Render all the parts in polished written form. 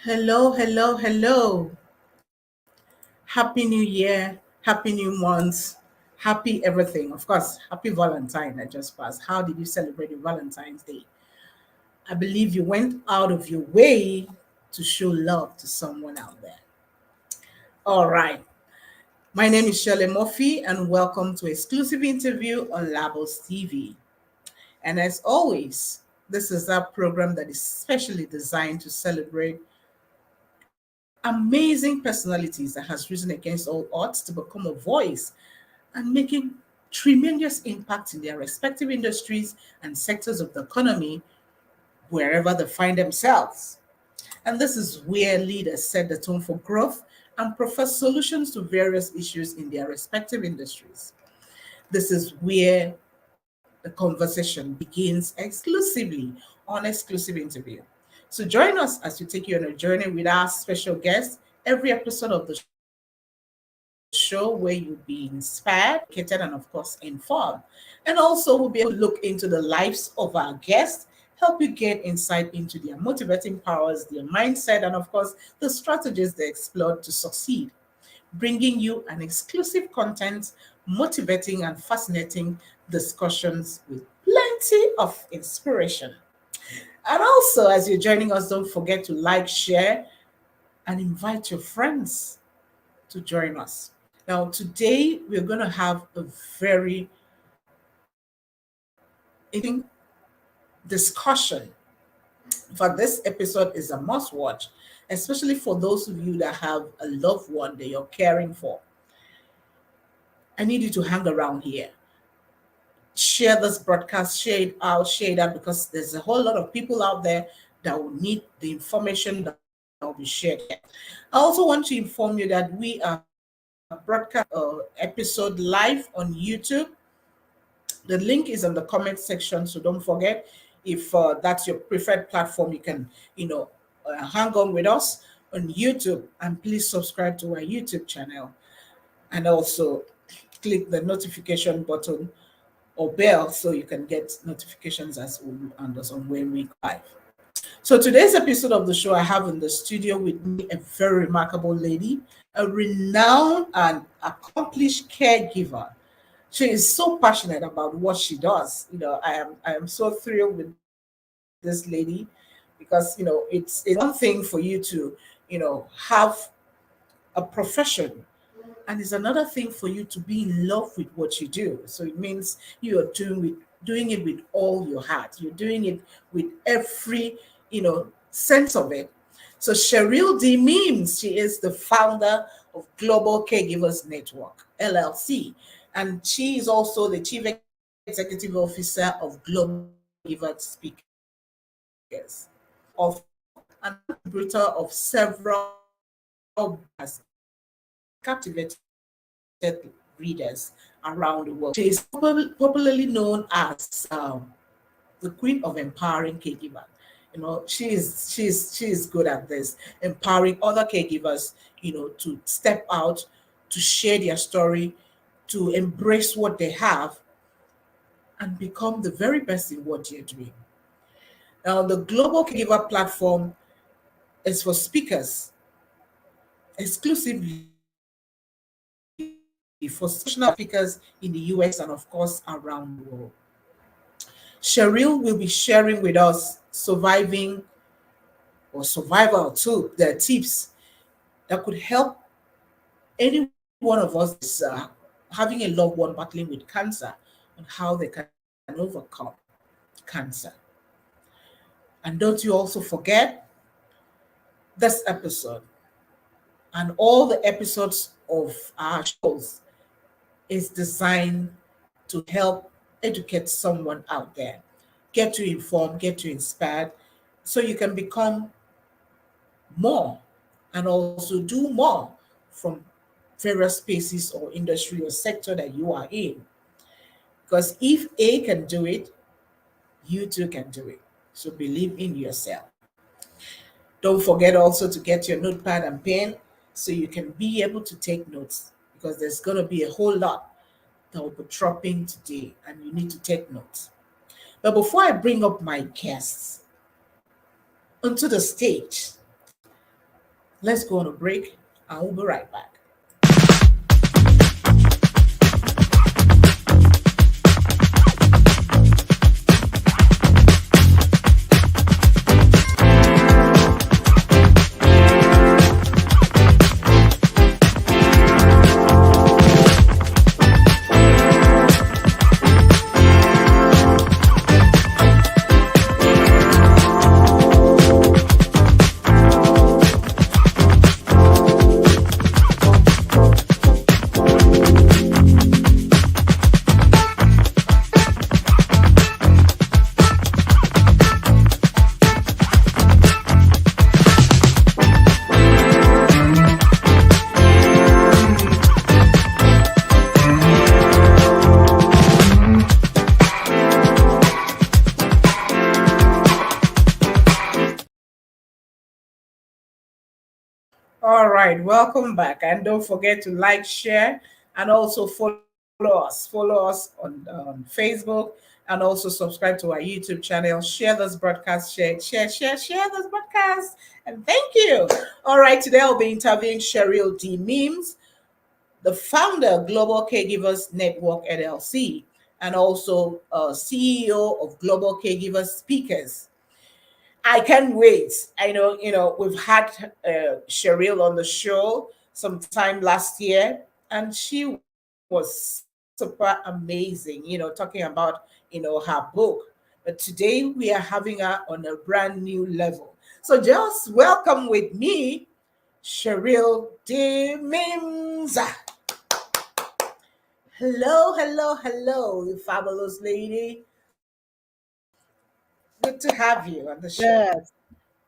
Hello, hello, hello. Happy New Year, happy new month, happy everything. Of course, happy Valentine that just passed. How did you celebrate your Valentine's Day? I believe you went out of your way to show love to someone out there. All right. My name is Shirley Murphy, and welcome to Exclusive Interview on Labels TV. And as always, this is a program that is specially designed to celebrate amazing personalities that has risen against all odds to become a voice and making tremendous impact in their respective industries and sectors of the economy wherever they find themselves. And this is where leaders set the tone for growth and profess solutions to various issues in their respective industries. This is where the conversation begins exclusively on Exclusive Interview. So join us as we take you on a journey with our special guests every episode of the show where you'll be inspired, educated, and of course informed. And also we'll be able to look into the lives of our guests, help you get insight into their motivating powers, their mindset, and of course the strategies they explored to succeed, bringing you an exclusive content, motivating and fascinating discussions with plenty of inspiration. And also, as you're joining us, don't forget to like, share, and invite your friends to join us. Now, today we're going to have a very interesting discussion. For this episode is a must watch, especially for those of you that have a loved one that you're caring for. I need you to hang around here. Share this broadcast, share it out because there's a whole lot of people out there that will need the information that will be shared here. I also want to inform you that we are broadcast episode live on YouTube. The link is in the comment section, so don't forget. If that's your preferred platform, you can, hang on with us on YouTube, and please subscribe to our YouTube channel, and also click the notification button or bell so you can get notifications as we and us on when we go live. So today's episode of the show, I have in the studio with me a very remarkable lady, a renowned and accomplished caregiver. She is so passionate about what she does. I am so thrilled with this lady because it's one thing for you to have a profession, and it's another thing for you to be in love with what you do. So it means you are doing it with all your heart. You're doing it with every sense of it. So Cheryl D. Means, she is the founder of Global Caregivers Network LLC, and she is also the chief executive officer of Global Caregiver Speakers, of an contributor of several has captivated readers around the world. She is popularly known as the queen of empowering caregiver. She is good at this, empowering other caregivers, to step out, to share their story, to embrace what they have, and become the very best in what they're doing. Now, the Global Caregiver platform is for speakers exclusively for professional speakers in the US and, of course, around the world. Cheryl will be sharing with us survival too, the tips that could help any one of us that is having a loved one battling with cancer, on how they can overcome cancer. And don't you also forget, this episode and all the episodes of our shows is designed to help educate someone out there, get you informed, get you inspired, so you can become more and also do more from various spaces or industry or sector that you are in. Because if A can do it, you too can do it. So believe in yourself. Don't forget also to get your notepad and pen so you can be able to take notes, because there's going to be a whole lot that will be dropping today and you need to take notes. But before I bring up my guests onto the stage, Let's go on a break. I will be right back. All right, welcome back. And don't forget to like, share, and also follow us. Follow us on Facebook, and also subscribe to our YouTube channel. Share this broadcast, share this broadcast. And thank you. All right, today I'll be interviewing Cheryl D. Mims, the founder of Global Caregivers Network LLC, and also CEO of Global Caregivers Speakers. I can't wait. I know, we've had Cheryl on the show sometime last year, and she was super amazing, talking about, her book. But today we are having her on a brand new level. So just welcome with me, Cheryl D. Mims. Hello, hello, hello, you fabulous lady. Good to have you on the show. Yes.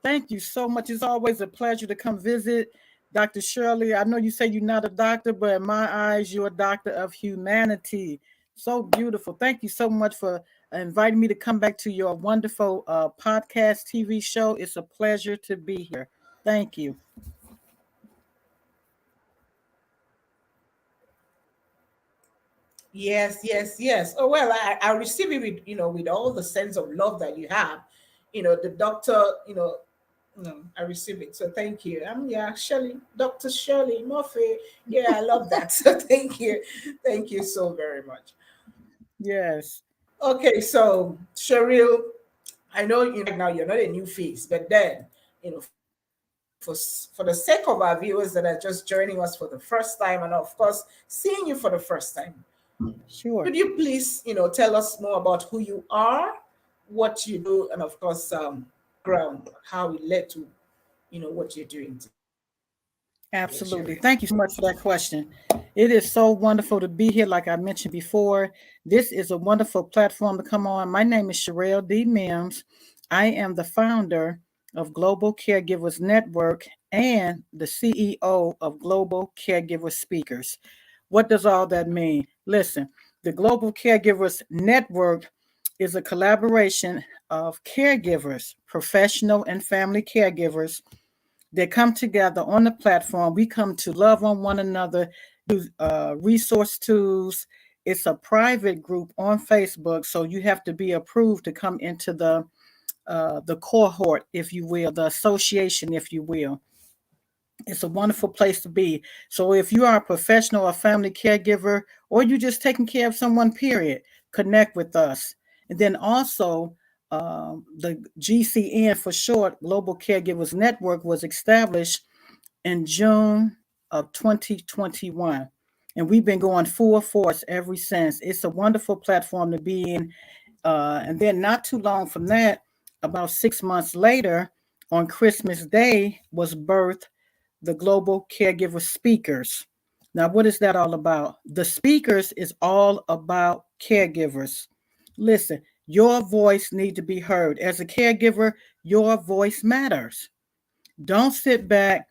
Thank you so much. It's always a pleasure to come visit. Dr. Shirley, I know you say you're not a doctor, but in my eyes, you're a doctor of humanity. So beautiful. Thank you so much for inviting me to come back to your wonderful podcast TV show. It's a pleasure to be here. Thank you. Yes, yes, yes. Oh well, I receive it with with all the sense of love that you have. The doctor, I receive it. So thank you. Yeah, Shirley, Dr. Shirley Murphy. Yeah, I love that. So thank you. Thank you so very much. Yes. Okay, so Cheryl, I know right now you're not a new face, but then for the sake of our viewers that are just joining us for the first time, and of course seeing you for the first time, could Sure. you please, tell us more about who you are, what you do, and of course, background, how it led to, what you're doing today, Cheryl? Absolutely. Thank you so much for that question. It is so wonderful to be here. Like I mentioned before, this is a wonderful platform to come on. My name is Sherelle D. Mims. I am the founder of Global Caregivers Network and the CEO of Global Caregiver Speakers. What does all that mean? Listen, the Global Caregivers Network is a collaboration of caregivers, professional and family caregivers. They come together on the platform. We come to love on one another, use resource tools. It's a private group on Facebook, so you have to be approved to come into the cohort, if you will, the association, if you will. It's a wonderful place to be. So if you are a professional or family caregiver, or you just taking care of someone, period, connect with us. And then also, the GCN for short, Global Caregivers Network, was established in June of 2021. And we've been going full force ever since. It's a wonderful platform to be in. And then not too long from that, about 6 months later, on Christmas Day, was birthed the Global Caregiver Speakers. Now, what is that all about? The speakers is all about caregivers. Listen, your voice needs to be heard. As a caregiver, your voice matters. Don't sit back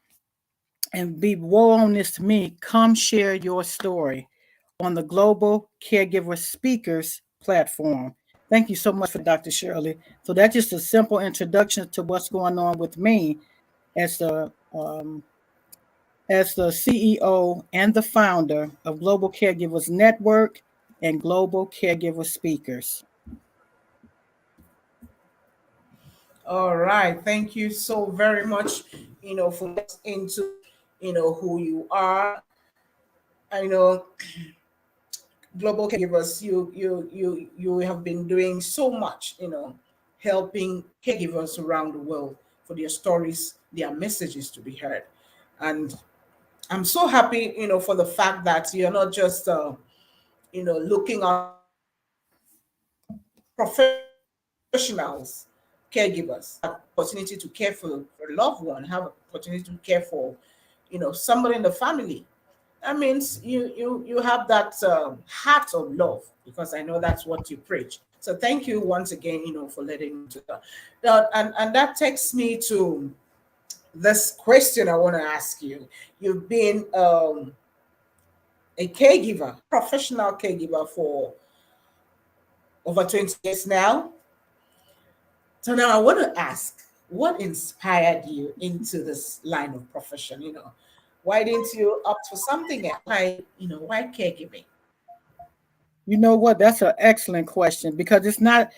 and be woe on this to me. Come share your story on the Global Caregiver Speakers platform. Thank you so much for Dr. Shirley. So that's just a simple introduction to what's going on with me as the CEO and the founder of Global Caregivers Network and Global Caregiver Speakers. All right. Thank you so very much, for into, who you are. I know global caregivers, you have been doing so much, helping caregivers around the world for their stories, their messages to be heard. And I'm so happy, for the fact that you're not just looking out professionals, caregivers, have opportunity to care for a loved one, have opportunity to care for, somebody in the family. That means you have that heart of love, because I know that's what you preach. So thank you once again, for letting me do that. Now, and that takes me to this question I want to ask you. You've been a caregiver, professional caregiver for over 20 years now. So now I want to ask, what inspired you into this line of profession? Why didn't you opt for something else? Why caregiving? You know what? That's an excellent question because it's not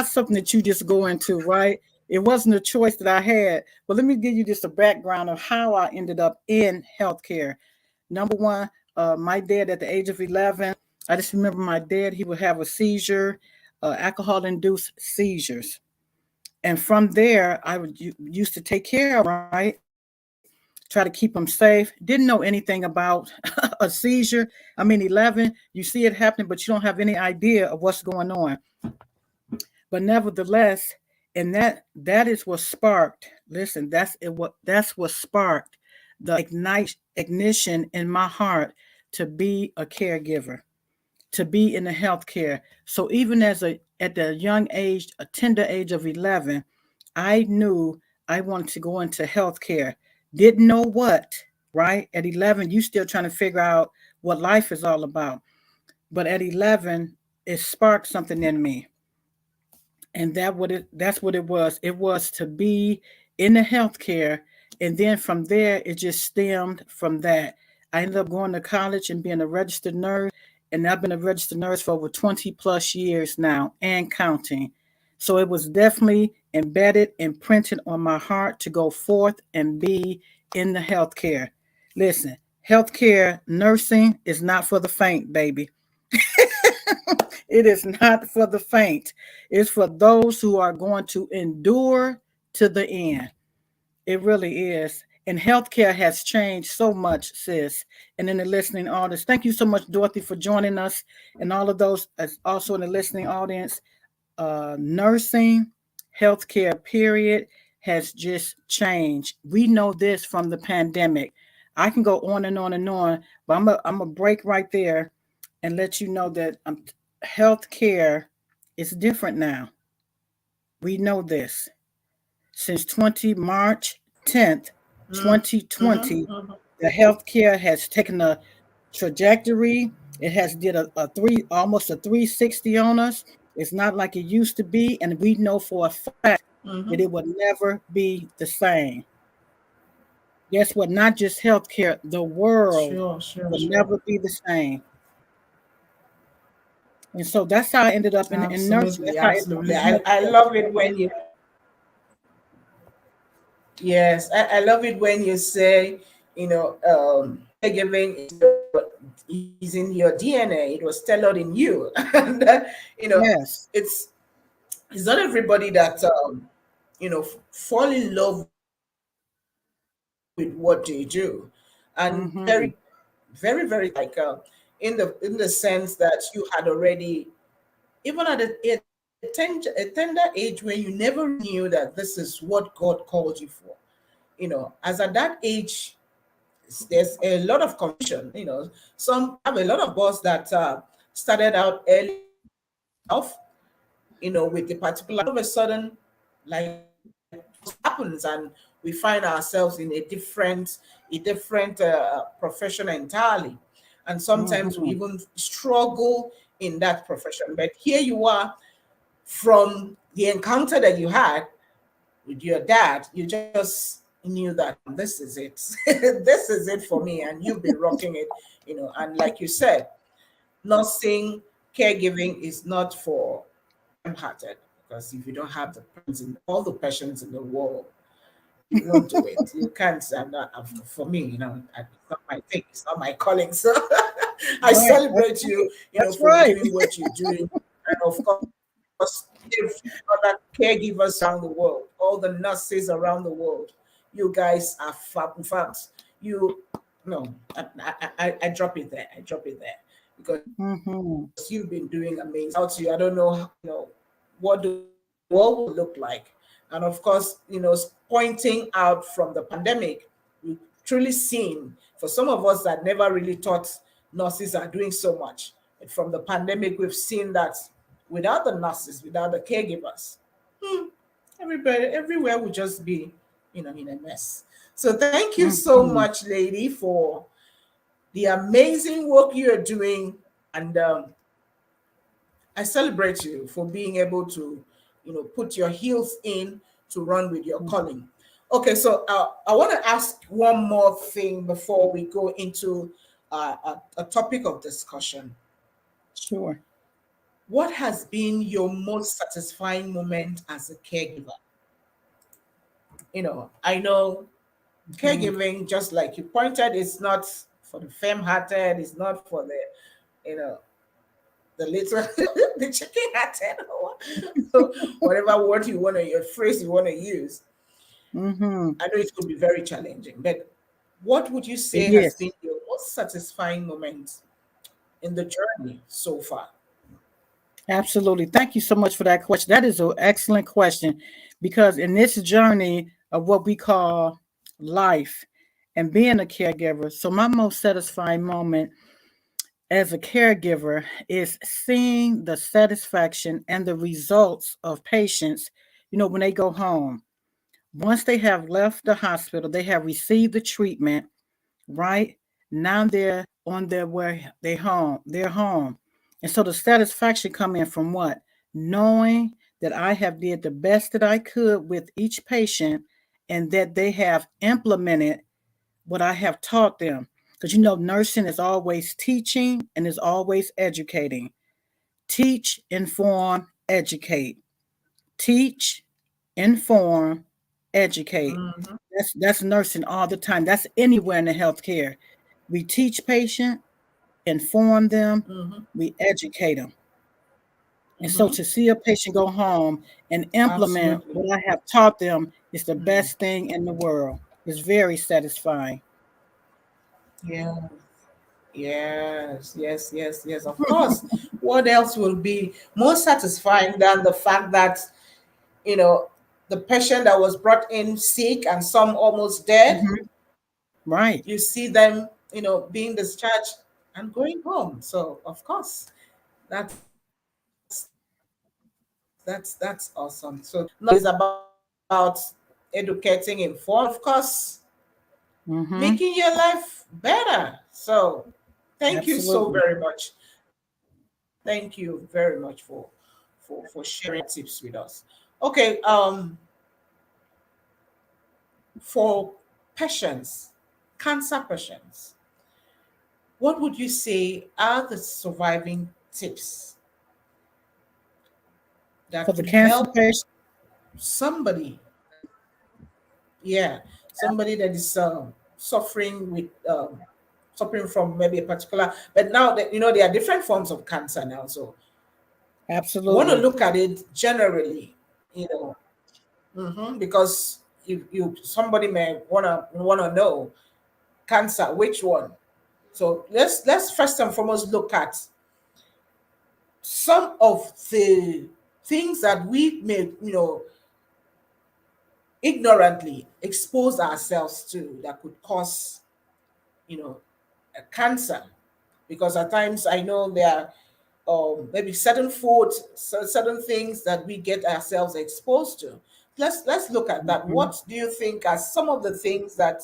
something that you just go into, right? It wasn't a choice that I had. But let me give you just a background of how I ended up in healthcare. Number one, my dad at the age of 11, I just remember my dad, he would have a seizure, alcohol-induced seizures. And from there, I would used to take care of him, right? Try to keep him safe. Didn't know anything about a seizure. I mean, 11, you see it happening, but you don't have any idea of what's going on. But nevertheless, and that is what sparked. Listen, that's what sparked the ignition in my heart to be a caregiver, to be in the healthcare. So even at the young age, a tender age of 11, I knew I wanted to go into healthcare. Didn't know what, right? At 11, you still trying to figure out what life is all about. But at 11, it sparked something in me, and that's what it was. It was to be in the healthcare, and then from there it just stemmed from that. I ended up going to college and being a registered nurse, and I've been a registered nurse for over 20 plus years now and counting. So it was definitely embedded and printed on my heart to go forth and be in the healthcare. Listen, healthcare nursing is not for the faint, baby. It is not for the faint. It's for those who are going to endure to the end. It really is. And healthcare has changed so much, sis. And in the listening audience, thank you so much, Dorothy, for joining us. And all of those also in the listening audience, nursing, healthcare, period, has just changed. We know this from the pandemic. I can go on and on and on, but I'm a break right there and let you know that healthcare is different now. We know this. Since March 10th, Mm-hmm, 2020, mm-hmm. the healthcare has taken a trajectory. It has did a three almost a 360 on us. It's not like it used to be, and we know for a fact Mm-hmm. that it would never be the same. Guess what? Not just healthcare, the world Sure, sure, will sure. never be the same. And so that's how I ended up in nursing. Absolutely, That's how I ended up absolutely. in I healthcare. love it when you, yes, I love it when you say, caregiving is in your DNA. It was tailored in you. And, Yes. it's it's not everybody that fall in love with what they do, and very, Mm-hmm. very, very like in the sense that you had already, even at a tender age, when you never really knew that this is what God called you for. As at that age, there's a lot of confusion. Some have a lot of boys that started out early enough, with the particular, all of a sudden, like happens, and we find ourselves in a different profession entirely, and sometimes we Mm-hmm. even struggle in that profession. But here you are, from the encounter that you had with your dad, you just knew that this is it. This is it for me, and you've been rocking it. And like you said, nursing, caregiving is not for the faint-hearted, because if you don't have the patience in all the patience in the world, you won't do it. You can't. I'm not, for me, it's not my thing. It's not my calling. So I Right. celebrate you, That's for right. doing what you're doing, and of course, every other caregivers around the world, all the nurses around the world, you guys are fab. In fact, you no, I drop it there. I drop it there because you've been Mm-hmm. doing amazing. Out to you, I don't know, what the world will look like, and of course, pointing out from the pandemic, we've truly seen for some of us that never really thought nurses are doing so much. But from the pandemic, we've seen that without the nurses, without the caregivers, hmm, everybody everywhere would just be, in a mess. So thank you so Mm-hmm. much, lady, for the amazing work you're doing. And I celebrate you for being able to, put your heels in to run with your calling. Okay, so I want to ask one more thing before we go into a topic of discussion. Sure. What has been your most satisfying moment as a caregiver? I know Mm-hmm. caregiving, just like you pointed, is not for the faint-hearted. It's not for you know, the little, the chicken-hearted, or whatever word you want to, your phrase you want to use. Mm-hmm. I know it could be very challenging, but what would you It say has is. been your most satisfying moment in the journey so far? Absolutely. Thank you so much for that question. That is an excellent question because in this journey of what we call life and being a caregiver, so my most satisfying moment as a caregiver is seeing the satisfaction and the results of patients, when they go home. Once they have left the hospital, they have received the treatment, right? Now they're on their way, they're home. And so the satisfaction come in from what? Knowing that I have did the best that I could with each patient and that they have implemented what I have taught them. Because nursing is always teaching and is always educating. Teach, inform, educate. Teach, inform, educate. Mm-hmm, That's nursing all the time. That's anywhere in the healthcare. We teach patient, inform them, mm-hmm, we educate them. And so mm-hmm. to see a patient go home and implement Absolutely. what I have taught them is the Mm. best thing in the world. It's very satisfying. Yeah. Yes, yes, yes, yes. Of course. What else will be more satisfying than the fact that, you know, the patient that was brought in sick and some almost dead, Mhm. you Right. see them, being discharged and going home. So, of course, that's awesome. So, nurse is about educating, informing, and of course, making your Mhm. life better. So, thank you so very Absolutely. much. Thank you very much for sharing your tips with us. Okay, for patients, cancer patients, what would you say are the surviving tips For that the could cancer help patient. somebody, yeah, somebody that is suffering with suffering from maybe a particular, but now that there are different forms of cancer now, so I want to Absolutely. look at it generally, because you somebody may wanna know cancer, which one. So let's first and foremost look at some of the things that we may ignorantly expose ourselves to that could cause you know a cancer, because at times I know there are maybe certain foods, certain things that we get ourselves exposed to. Let's look at that. Mhm. What do you think are some of the things that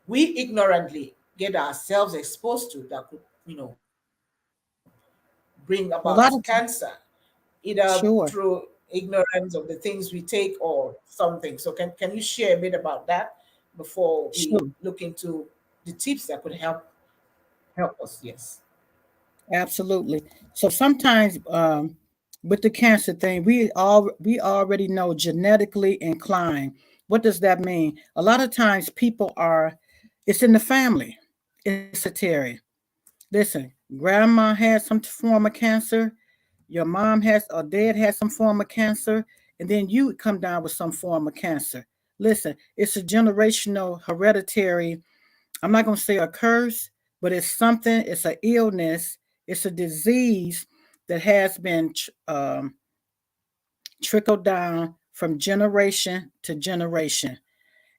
we ignorantly get ourselves exposed to that could bring about cancer, A lot of either through sure. ignorance of the things we take or something? So can you share a bit about that before we Sure. look into the tips that could help us? Yes. Absolutely. So sometimes with the cancer thing, we already know genetically inclined. What does that mean? A lot of times people are, it's in the family. It's hereditary. Listen, grandma has some form of cancer, your mom has or dad has some form of cancer, and then you come down with some form of cancer. Listen, it's a generational hereditary, I'm not going to say a curse, but it's something, it's an illness, it's a disease that has been trickled down from generation to generation.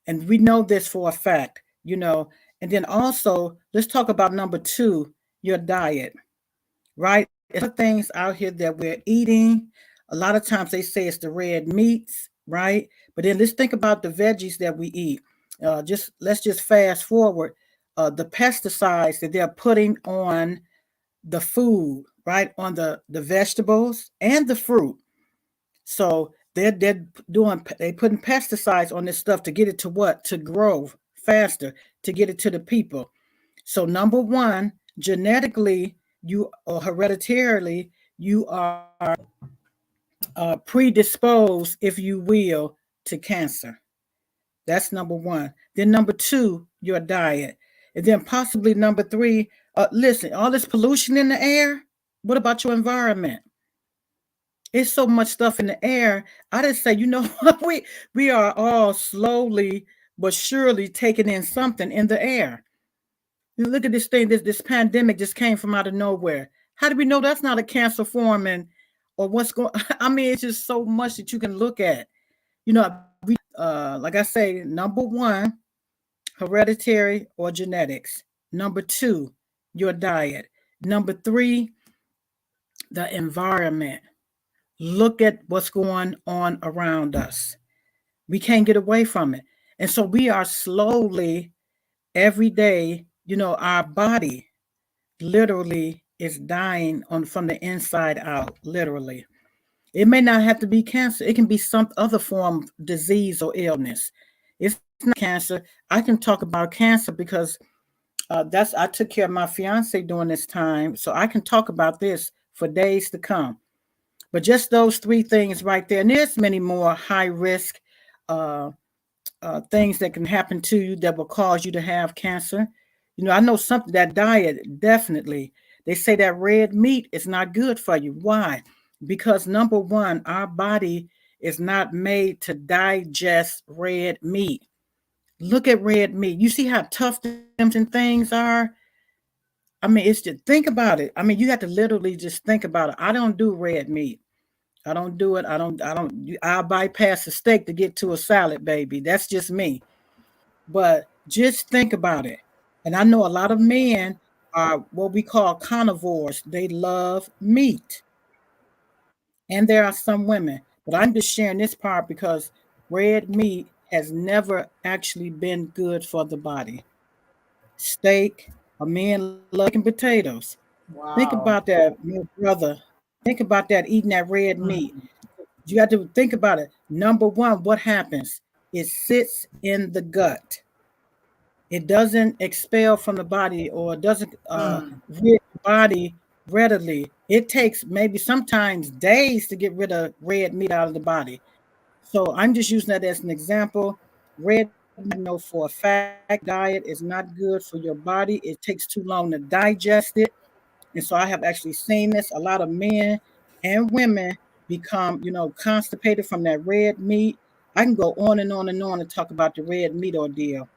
And we know this for a fact, you know. And then also, let's talk about number two, your diet, right? It's a lot of things out here that we're eating. A lot of times they say it's the red meats, right? But then let's think about the veggies that we eat. Just let's just fast forward. The pesticides that they're putting on the food, right? On the vegetables and the fruit. So they putting pesticides on this stuff to get it to what? To grow faster, to get it to the people. So number one, genetically, you or hereditarily, you are predisposed, if you will, to cancer. That's number one. Then number two, your diet. And then possibly number three, listen, all this pollution in the air, what about your environment? It's so much stuff in the air. I just say, you know what, we are all slowly but surely taking in something in the air. You look at this thing, this pandemic just came from out of nowhere. How do we know that's not a cancer form and or what's going I mean, it's just so much that you can look at. You know, like I say, number one, hereditary or genetics. Number two, your diet. Number three, the environment. Look at what's going on around us. We can't get away from it. And so we are slowly, every day, you know, our body literally is dying on from the inside out, literally. It may not have to be cancer. It can be some other form of disease or illness. It's not cancer. I can talk about cancer because that's I took care of my fiance during this time, so I can talk about this for days to come. But just those three things right there, and there's many more high risk uh, things that can happen to you that will cause you to have cancer. You know, I know something that diet definitely. They say that red meat is not good for you. Why? Because number one, our body is not made to digest red meat. Look at red meat. You see how tough them and things are. I mean, it's just think about it. I mean, you have to literally just think about it. I don't do red meat. I don't do it. I'll bypass the steak to get to a salad, baby. That's just me. But just think about it. And I know a lot of men are what we call carnivores. They love meat. And there are some women. But I'm just sharing this part because red meat has never actually been good for the body. Steak, a man loves chicken potatoes. Think Wow. about that, my brother. Think about that, eating that red meat. Mm, You have to think about it. Number one, what happens? It sits in the gut. It doesn't expel from the body or doesn't mm, rid the body readily. It takes maybe sometimes days to get rid of red meat out of the body. So I'm just using that as an example. Red meat, I know for a fact, diet is not good for your body. It takes too long to digest it. And so I have actually seen this. A lot of men and women become, you know, constipated from that red meat. I can go on and on and on and talk about the red meat ordeal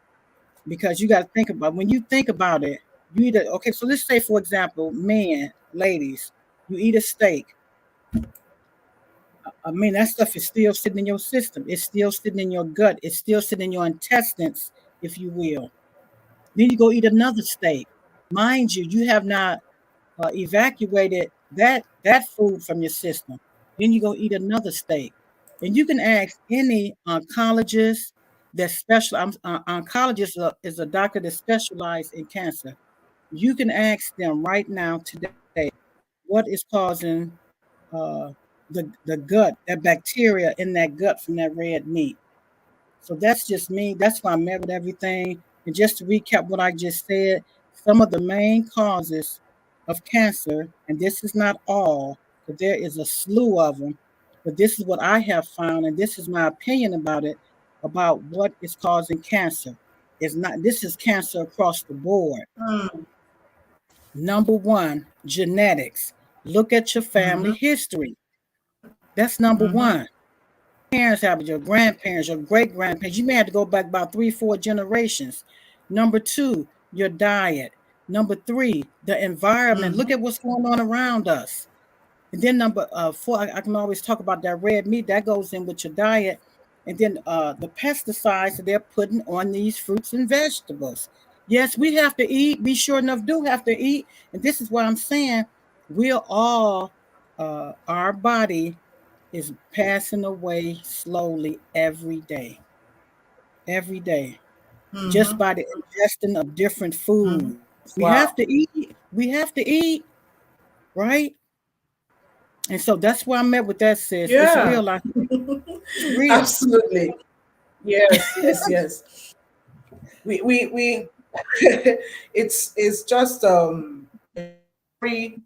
because you got to think about when you think about it, you either okay. So let's say, for example, men, ladies, you eat a steak. I mean, that stuff is still sitting in your system. It's still sitting in your gut. It's still sitting in your intestines, if you will. Then you go eat another steak. Mind you, you have not evacuated that food from your system. Then you go eat another steak, and you can ask any oncologist that special. Oncologist is a doctor that specializes in cancer. You can ask them right now today what is causing uh, the gut, that bacteria in that gut from that red meat. So that's just me. That's why I'm at with everything. And just to recap what I just said, some of the main causes of cancer, and this is not all, but there is a slew of them. But this is what I have found, and this is my opinion about it, about what is causing cancer. It's not, this is cancer across the board. Number one, genetics. Look at your family history. That's number one. Parents have it, your grandparents, your great grandparents. You may have to go back about 3, 4 generations. Number two, your diet. Number three, the environment. Look at what's going on around us. And then number four, I can always talk about that red meat that goes in with your diet. And then the pesticides that they're putting on these fruits and vegetables. Yes, we have to eat. We sure enough do have to eat. And this is what I'm saying. We're all, our body is passing away slowly every day. Every day. Just by the ingestion of different foods. We have Wow. to eat. We have to eat, right? And so that's where I'm at with that, sis. It's Yeah. real. It's real. Absolutely. Yes, yes, yes. We it's just very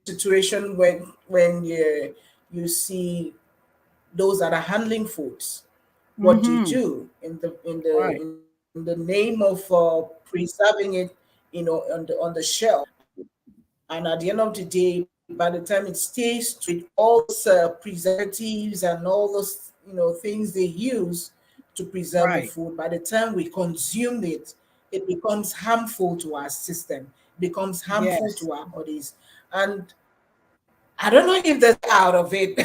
situation when you see those that are handling foods. What do you Mm-hmm. do Right. in the name of preserving it, on the shelf? And at the end of the day, by the time it stays with all those preservatives and all those things they use to preserve the Right. food, by the time we consume it, it becomes harmful to our system, becomes harmful Yes. to our bodies. And I don't know if there's out of it,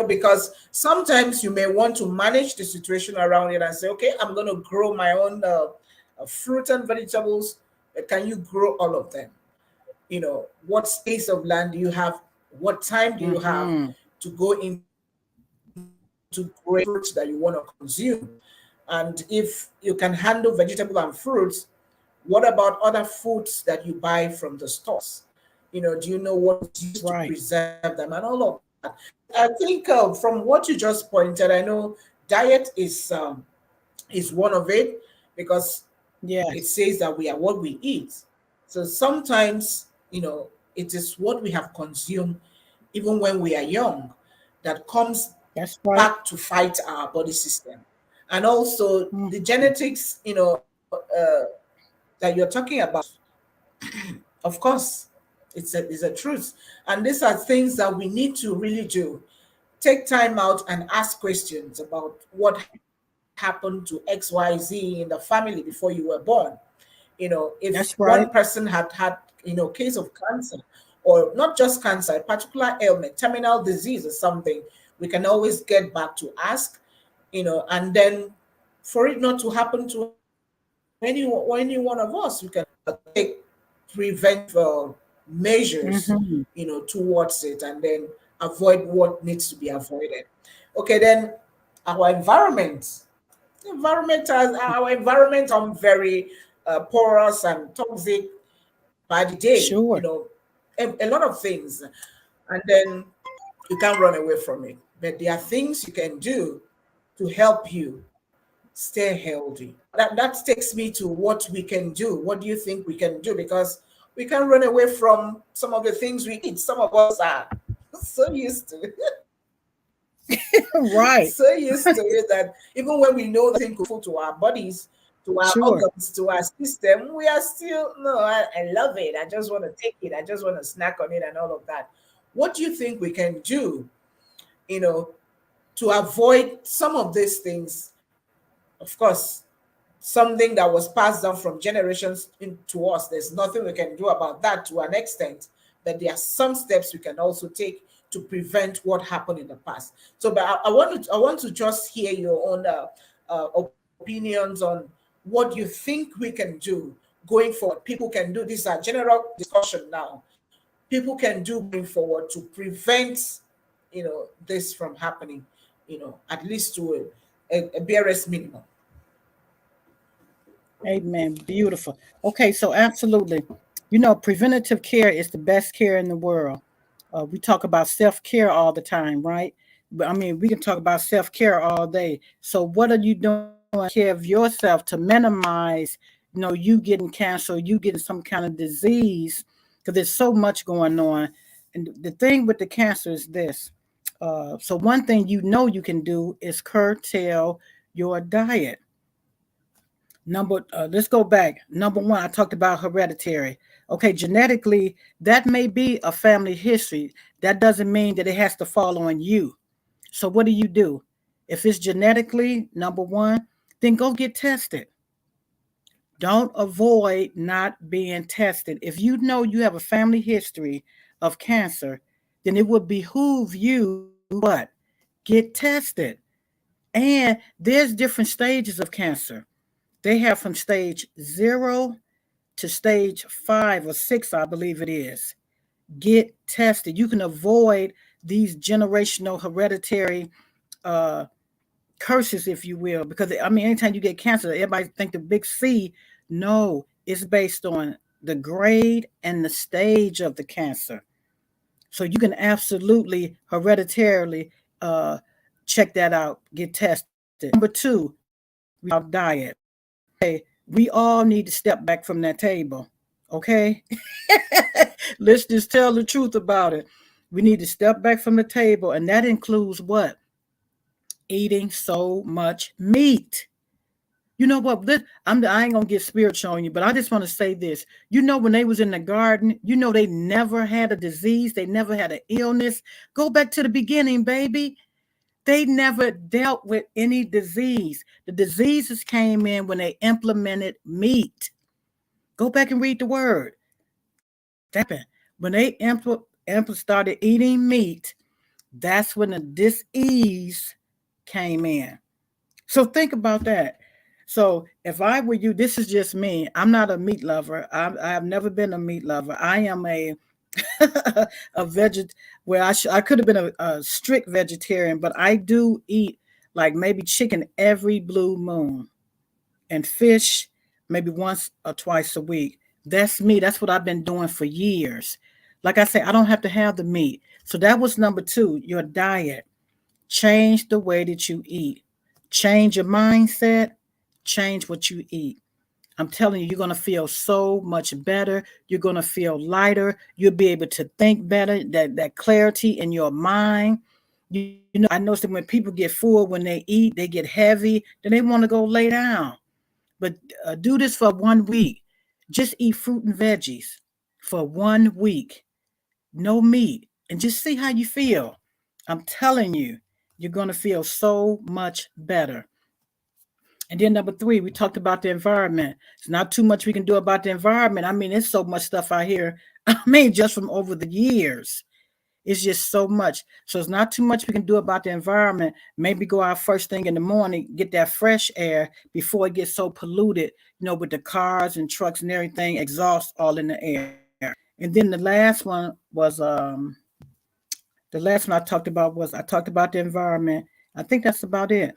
because sometimes you may want to manage the situation around it and say, okay, I'm going to grow my own fruit and vegetables. Can you grow all of them? What space of land do you have? What time do you have Mm-hmm. to go into growing fruits that you want to consume? And if you can handle vegetable and fruits, what about other foods that you buy from the stores? Do you know what is used to Right. preserve them and all of that? I think from what you just pointed, I know diet is one of it, because it Yes. says that we are what we eat. So sometimes, it is what we have consumed, even when we are young, that comes That's right. back to fight our body system. And also Mm. the genetics, that you're talking about, of course, it's a truth. And these are things that we need to really do. Take time out and ask questions about what happened to XYZ in the family before you were born. If one That's person right. had case of cancer, or not just cancer, a particular ailment, terminal disease or something, we can always get back to ask, and then for it not to happen to any one of us, we can take preventive measures, Mm-hmm. towards it, and then avoid what needs to be avoided. Okay, then our environment are very porous and toxic by the day, Sure. a lot of things. And then you can't run away from it. But there are things you can do to help you stay healthy. That takes me to what we can do. What do you think we can do? Because we can run away from some of the things we eat. Some of us are so used to it, Right. so used to it that even when we know that thing could to our bodies, to our Sure. organs, to our system, we are still, no, I love it. I just want to take it. I just want to snack on it and all of that. What do you think we can do, you know, to avoid some of these things? Of course, something that was passed down from generations to us. There's nothing we can do about that to an extent, but there are some steps we can also take to prevent what happened in the past. So, but I want to just hear your own opinions on what you think we can do going forward. People can do this. A general discussion now. People can do going forward to prevent, this from happening. At least to a barest minimum. Amen. Beautiful. Okay, so absolutely. Preventative care is the best care in the world. We talk about self-care all the time, right? But I mean, we can talk about self-care all day. So what are you doing to take care of yourself to minimize, you getting cancer, you getting some kind of disease? Because there's so much going on. And the thing with the cancer is this. So one thing you can do is curtail your diet. Let's go back. Number one, I talked about hereditary. Okay, genetically, that may be a family history. That doesn't mean that it has to fall on you. So what do? If it's genetically, number one, then go get tested. Don't avoid not being tested. If you know you have a family history of cancer, then it would behoove you what? Get tested. And there's different stages of cancer. They have from stage 0 to stage 5 or 6, I believe it is. Get tested. You can avoid these generational hereditary uh, curses, if you will, because I mean, anytime you get cancer, everybody think the big C. No, it's based on the grade and the stage of the cancer. So you can absolutely hereditarily check that out, get tested. Number two, about diet. Okay, we all need to step back from that table. Okay, let's just tell the truth about it. We need to step back from the table, and that includes what? Eating so much meat. You know what? I ain't gonna get spiritual on you, but I just want to say this. You know, when they was in the garden, you know they never had a disease, they never had an illness. Go back to the beginning, baby. They never dealt with any disease. The diseases came in when they implemented meat. Go back and read the word. That happened when they started eating meat. That's when the disease came in. So think about that. So if I were you, this is just me. I'm not a meat lover. I've never been a meat lover. I am a a veget. Well, I could have been a strict vegetarian, but I do eat like maybe chicken every blue moon and fish maybe once or twice a week. That's me. That's what I've been doing for years. Like I say, I don't have to have the meat. So that was number two, your diet. Change the way that you eat. Change your mindset. Change what you eat. I'm telling you, you're going to feel so much better. You're going to feel lighter. You'll be able to think better, that clarity in your mind. You know, I notice that when people get full, when they eat, they get heavy, then they want to go lay down. But do this for 1 week. Just eat fruit and veggies for 1 week. No meat. And just see how you feel. I'm telling you, you're going to feel so much better. And then number three, we talked about the environment. It's not too much we can do about the environment. I mean, there's so much stuff out here. I mean, just from over the years, it's just so much. So it's not too much we can do about the environment. Maybe go out first thing in the morning, get that fresh air before it gets so polluted, with the cars and trucks and everything, exhaust all in the air. And then the last one I talked about the environment. I think that's about it.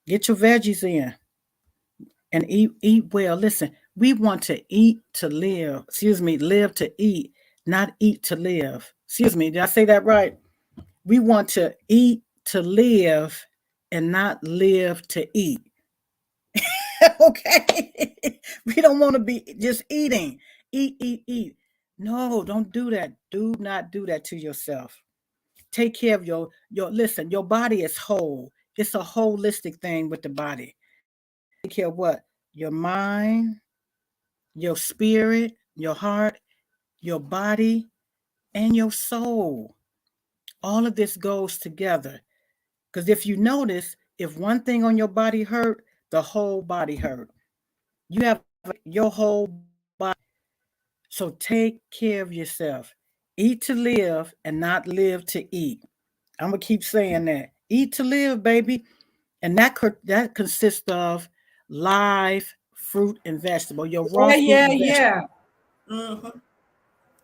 Get your veggies in and eat well. Listen, we want to eat to live. Excuse me, live to eat, not eat to live. Excuse me, did I say that right? We want to eat to live and not live to eat. Okay? We don't want to be just eating. Eat. No, don't do that. Do not do that to yourself. Take care of listen, your body is whole. It's a holistic thing with the body. Take care of what? Your mind, your spirit, your heart, your body, and your soul. All of this goes together. Because if you notice, if one thing on your body hurt, the whole body hurt. You have your whole body. So take care of yourself. Eat to live and not live to eat. I'm gonna keep saying that. Eat to live, baby, and that consists of live fruit and vegetable. Your raw Yeah, fruit yeah, and vegetable. yeah. Hmm.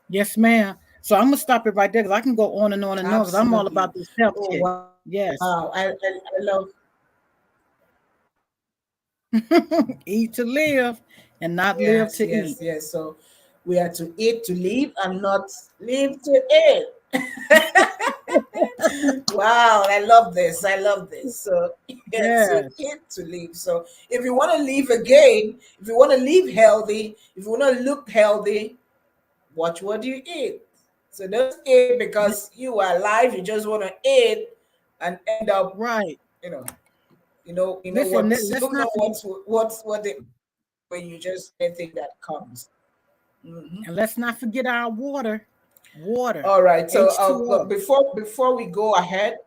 Yes, ma'am. So I'm gonna stop it right there because I can go on and on and on because I'm all Absolutely. about this health Oh, kick. wow. Yes. I love. Eat to live and not live Yes, to eat. yes, yes. So we are to eat to live and not live to eat. Wow, I love this. I love this. So yeah, to Yes. eat to live. So if you want to live again, if you want to live healthy, if you want to look healthy, watch what you eat. So don't aid Li- because you are alive. You just want to aid and end up, Right. you know, Listen, what you let's don't know not forget, what they when you just anything that comes. Mhm. and let's not forget our water. Water. All right. So H2O. before we go ahead,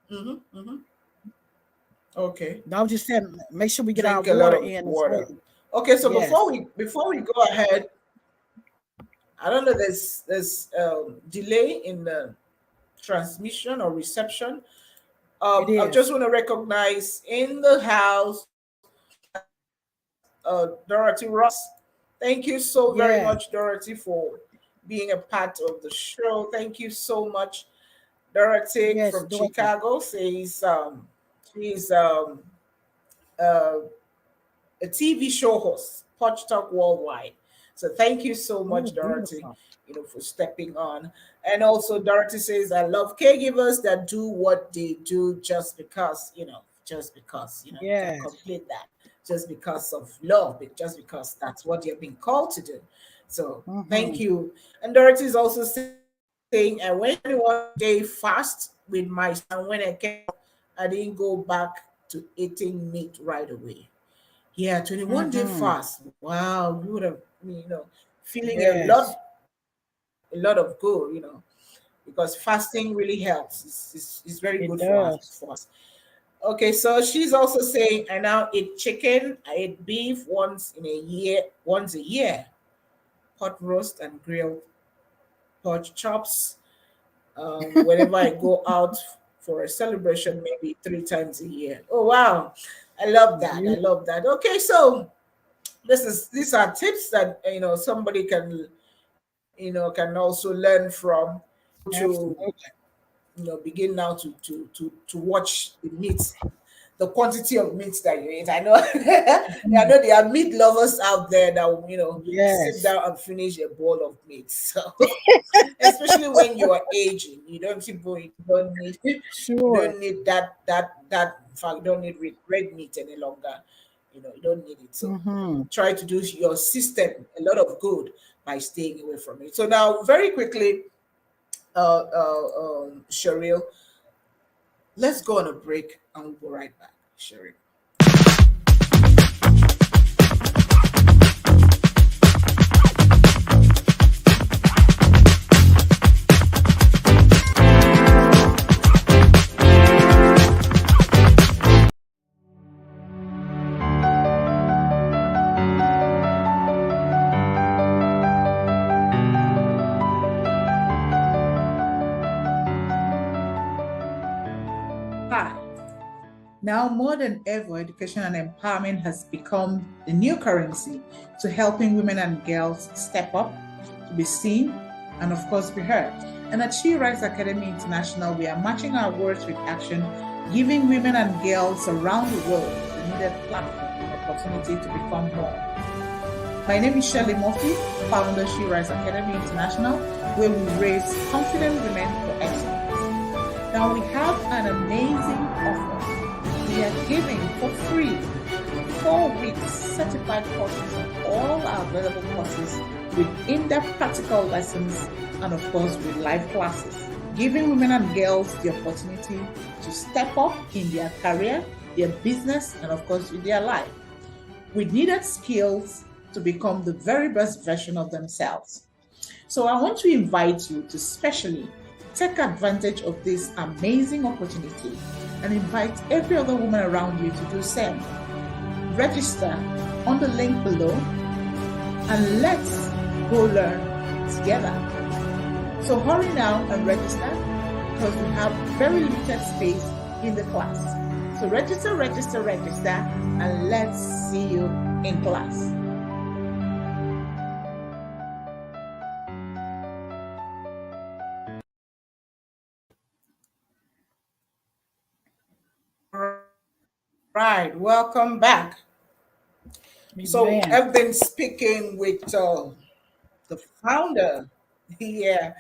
hmm hmm okay, I was just saying, make sure we get our drink a lot water of in as water. well. Okay, so Yes, before we go ahead, I don't know. There's delay in the transmission or reception. it I just is. want to recognize in the house Dorothy Ross. Thank you so very Yes, much, Dorothy, for being a part of the show. Thank you so much. Dorothy yes, from Dorothy. Chicago says she's uh, a TV show host, Potch Talk Worldwide. So thank you so Oh, much, Dorothy, beautiful. for stepping on. And also Dorothy says, I love caregivers that do what they do just because, you can Yes. complete that just because of love, just because that's what you're being called to do. So thank Mm-hmm. you. And Dorothy is also saying, I went 21-day fast with my son. When I came out, I didn't go back to eating meat right away. Yeah, 21-day Mm-hmm. fast. Wow, you would have, feeling Yes, a lot of good, because fasting really helps. It's very it good for us. does. Okay, so she's also saying, I now eat chicken. I eat beef once a year, pot roast and grilled pork chops. Whenever I go out for a celebration, maybe 3 times a year. Oh wow, I love that. I Beautiful. love that. Okay, so these are tips that somebody can also learn from how to Absolutely. begin now to watch the meat, the quantity of meat that you eat. I know I Mhm. know there are meat lovers out there that will, sit Yes. down and finish a bowl of meat. So especially when you are aging, you Sure. don't need that in fact, you don't need red meat any longer. You don't need it. So Mm-hmm. try to do your system a lot of good by staying away from it. So now, very quickly, Cheryl, let's go on a break and we'll go right back. Cheryl. Hi. Now, more than ever, education and empowerment has become the new currency to helping women and girls step up, to be seen, and of course, be heard. And at She Rights Academy International, we are matching our words with action, giving women and girls around the world the needed platform and opportunity to become more. My name is Shirley Murphy, founder She Rights Academy International, where we raise confident women for excellence. Now we have an amazing offer. We are giving for free 4 weeks certified courses on all our available courses with in-depth practical lessons and of course with live classes, giving women and girls the opportunity to step up in their career, their business, and of course with their life with needed skills to become the very best version of themselves. So I want to invite you to specially take advantage of this amazing opportunity and invite every other woman around you to do the same. Register on the link below and let's go learn together. So hurry now and register because we have very limited space in the class. So register, and let's see you in class. Right, welcome back. So Amen. I've been speaking with the founder. Yeah,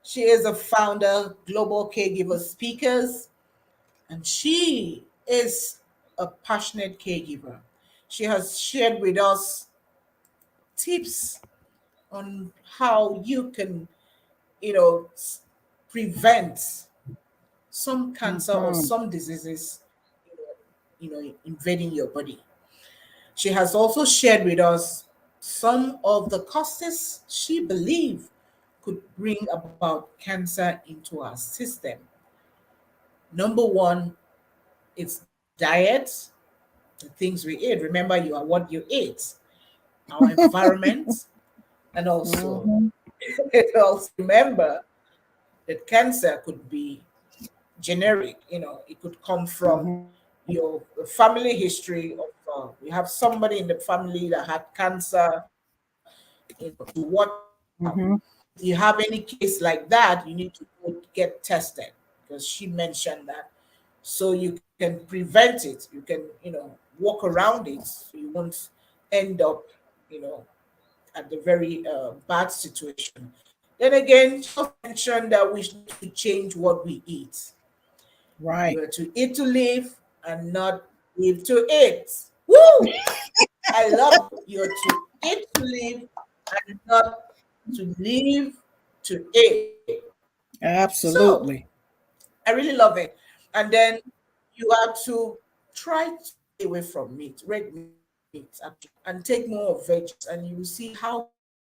she is a founder, Global Caregiver Speakers, and she is a passionate caregiver. She has shared with us tips on how you can, you know, prevent some cancer or Mm-hmm. some diseases, invading your body. She has also shared with us some of the causes she believes could bring about cancer into our system. Number one, it's diet, the things we eat. Remember, you are what you eat, our environment, and also, Mm-hmm. also remember that cancer could be generic. It could come from Mm-hmm. your family history of we have somebody in the family that had cancer, to watch out. Mm-hmm. If you have any case like that, you need to go get tested, because she mentioned that, so you can prevent it. You can, walk around it, so you won't end up, you know, at the very bad situation. Then again, she also mentioned that we need to change what we eat. Right. You are to eat to live and not live to eat. Woo! I love it. You're to eat to live and not to live to eat. So Absolutely. I really love it. And then you are to try to stay away from meat, red meat, actually, and take more of veggies, and you will see how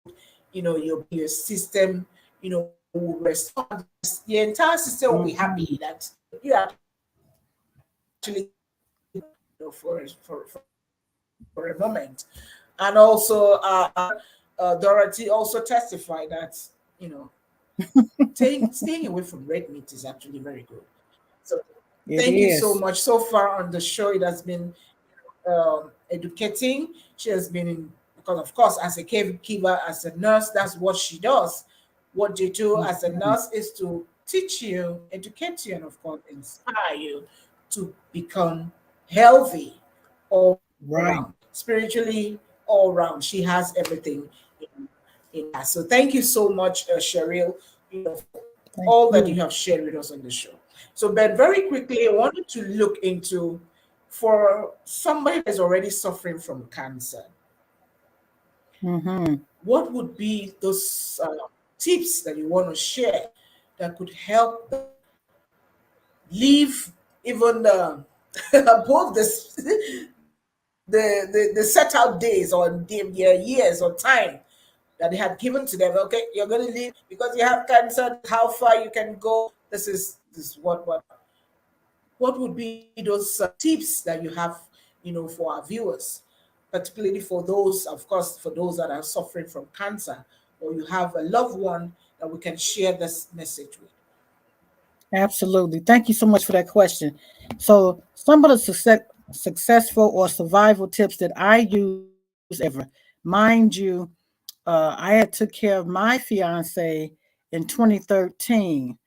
good, your body, your system, will respond. The entire system will be happy Mm-hmm. that you actually got that meat, for a moment. And also, Dorothy also testified that, you know, staying away from red meat is actually very good. So, It thank you so is. much. So far on the show, it has been educating. She has been in, because, of course, as a caregiver, as a nurse, that's what she does. What you do as a Mm-hmm. nurse is to teach you, educate you, and, of course, inspire you to become healthy all round, Right. spiritually, all round. She has everything in her. So, thank you so much, Cheryl, for Thank all that you you. have shared with us on the show. So, Ben, very quickly, I wanted to look into, for somebody that's already suffering from cancer, Mm-hmm. what would be those tips that you want to share that could help them live even both the set out days or their years or time that they had given to them? Okay, you're going to live because you have cancer. This is how far you can go. This is what would be those tips that you have, for our viewers, particularly for those, of course, for those that are suffering from cancer, or you have a loved one that we can share this message with? Absolutely. Thank you so much for that question. So, some of the successful or survival tips that I use ever, mind you, I had took care of my fiance in 2013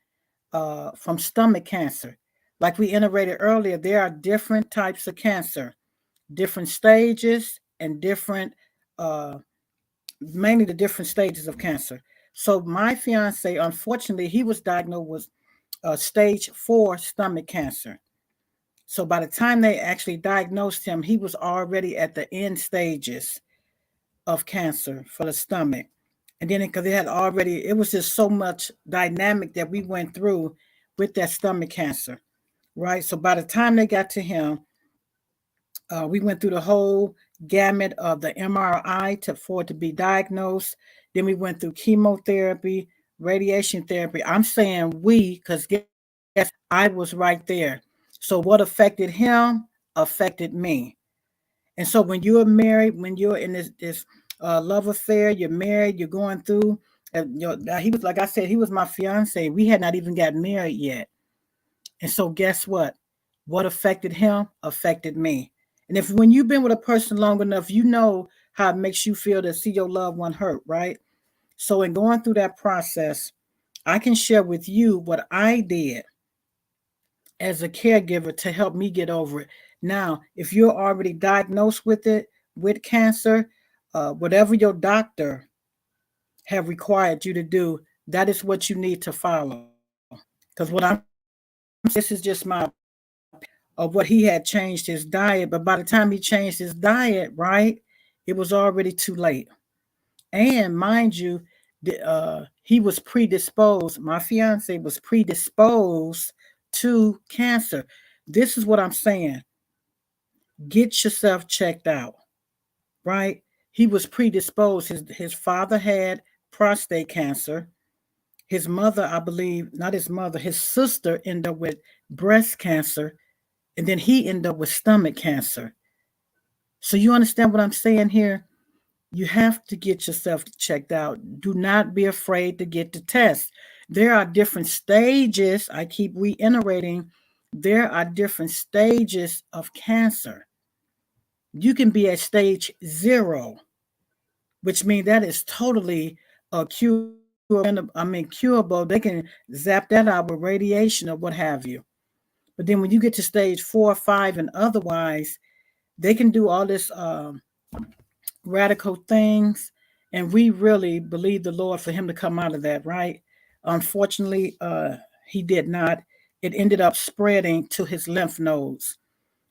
from stomach cancer. Like we iterated earlier, there are different types of cancer, different stages, and different, uh, mainly the different stages of cancer. So my fiance, unfortunately, he was diagnosed with stage 4 stomach cancer. So by the time they actually diagnosed him, he was already at the end stages of cancer for the stomach. And then because it had already, it was just so much dynamic that we went through with that stomach cancer, right? So by the time they got to him, we went through the whole gamut of the MRI for it to be diagnosed. Then we went through chemotherapy, radiation therapy. I'm saying we, because guess I was right there. So what affected him affected me. And so when you're married, when you're in this love affair, you're married, you're going through. He was, like I said, he was my fiance. We had not even got married yet. And so guess what? What affected him affected me. And if when you've been with a person long enough, you know how it makes you feel to see your loved one hurt, right? So in going through that process, I can share with you what I did as a caregiver to help me get over it. Now, if you're already diagnosed with it, with cancer, whatever your doctor have required you to do, that is what you need to follow. Because what I'm saying, this is just my of what he had changed his diet, but by the time he changed his diet, right, it was already too late. And mind you, he was predisposed. My fiance was predisposed to cancer. This is what I'm saying. Get yourself checked out, right? He was predisposed. His father had prostate cancer. His mother, I believe, not his mother, his sister ended up with breast cancer. And then he ended up with stomach cancer. So you understand what I'm saying here? You have to get yourself checked out. Do not be afraid to get the test. There are different stages. I keep reiterating, there are different stages of cancer. You can be at stage 0, which means that is totally curable. They can zap that out with radiation or what have you. But then when you get to stage 4 or 5 and otherwise, they can do all this radical things, and we really believe the Lord for him to come out of that, right? Unfortunately, he did not. It ended up spreading to his lymph nodes.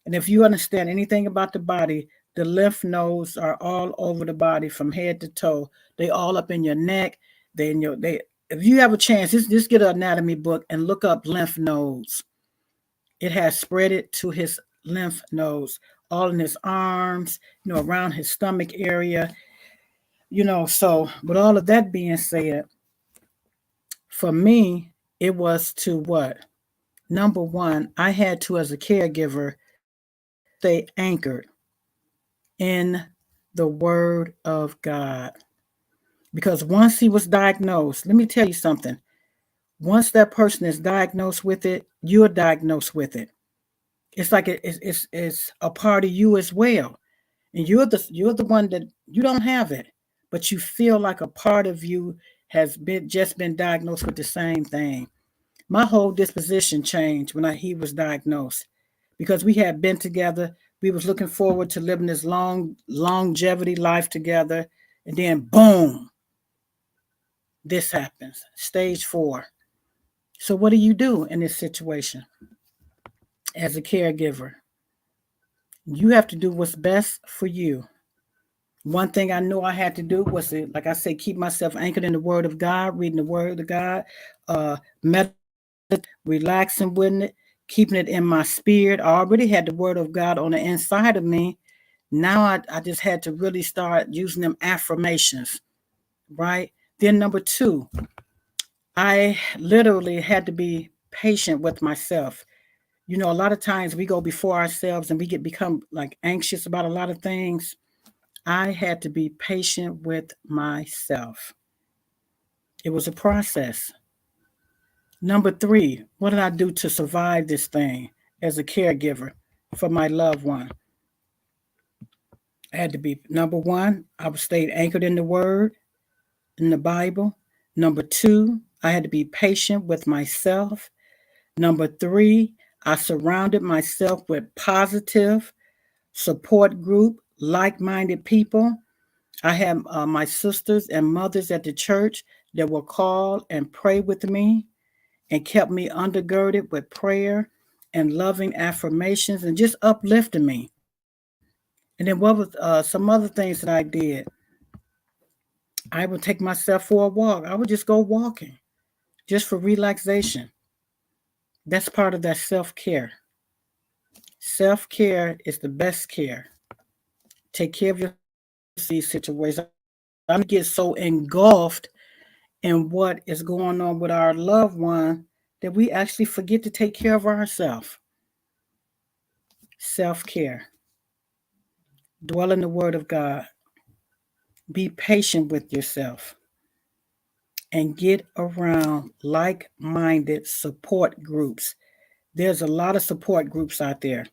And if you understand anything about the body, the lymph nodes are all over the body from head to toe. They all up in your neck. They in your they. If you have a chance, just get an anatomy book and look up lymph nodes. It has spread it to his lymph nodes, all in his arms, around his stomach area. So with all of that being said, for me, it was to what? Number one, I had to, as a caregiver, stay anchored in the Word of God. Because once he was diagnosed, let me tell you something. Once that person is diagnosed with it, you're diagnosed with it. It's like it's a part of you as well. And you're the one that you don't have it, but you feel like a part of you has been diagnosed with the same thing. My whole disposition changed when he was diagnosed, because we had been together. We was looking forward to living this longevity life together, and then boom, this happens. Stage 4. So what do you do in this situation as a caregiver? You have to do what's best for you. One thing I know I had to do was to, like I say, keep myself anchored in the Word of God, reading the Word of God, meditating, relaxing with it, keeping it in my spirit. I already had the Word of God on the inside of me. Now I just had to really start using them affirmations, right? Then number 2, I literally had to be patient with myself. A lot of times we go before ourselves and we become like anxious about a lot of things. I had to be patient with myself. It was a process. Number 3, what did I do to survive this thing as a caregiver for my loved one? I had to be, number 1, I stayed anchored in the Word, in the Bible. Number 2, I had to be patient with myself. Number 3, I surrounded myself with positive support group, like-minded people. I had my sisters and mothers at the church that will call and pray with me and kept me undergirded with prayer and loving affirmations and just uplifting me. And then what was some other things that I did? I would take myself for a walk. I would just go walking just for relaxation. That's part of that self-care. Self-care is the best care. Take care of yourself these situations. I get so engulfed in what is going on with our loved one that we actually forget to take care of ourselves. Self-care. Dwell in the Word of God. Be patient with yourself. And get around like-minded support groups. There's a lot of support groups out there.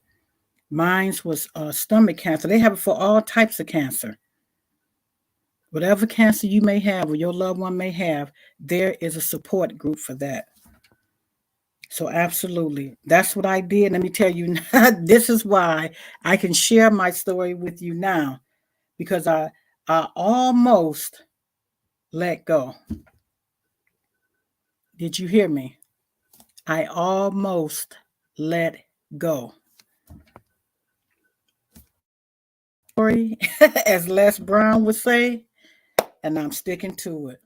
Mine was stomach cancer. They have it for all types of cancer. Whatever cancer you may have or your loved one may have, there is a support group for that. So absolutely, that's what I did. Let me tell you, this is why I can share my story with you now, because I almost let go. Did you hear me? I almost let go. Story, as Les Brown would say, and I'm sticking to it.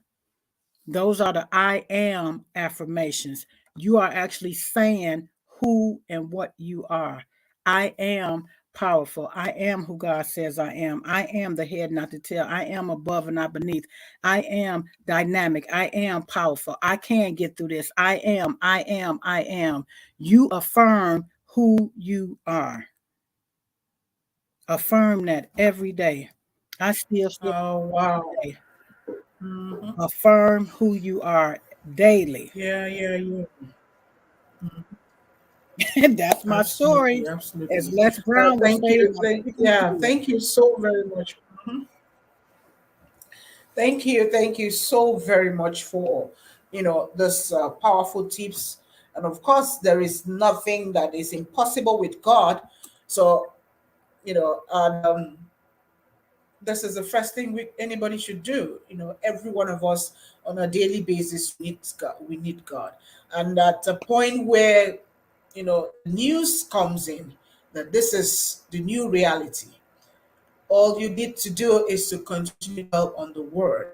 Those are the I am affirmations. You are actually saying who and what you are. I am powerful. I am who God says I am. I am the head, not the tail. I am above and not beneath. I am dynamic. I am powerful. I can get through this. I am, I am, I am. You affirm who you are. Affirm that every day. I still say Oh, wow. every day. Hmm. Affirm who you are daily. Yeah, yeah, yeah. That's my story. Absolutely, As absolutely. Les Well, Brown would thank say, you. I'm sticking Yeah, to it. thank you so very much. Mhm. Thank you so very much for this powerful tips. And of course, there is nothing that is impossible with God. So and this is the first thing anybody should do. Every one of us on a daily basis needs God. We need God, and at a point where the news comes in that this is the new reality, all you need to do is to continue to dwell on the word,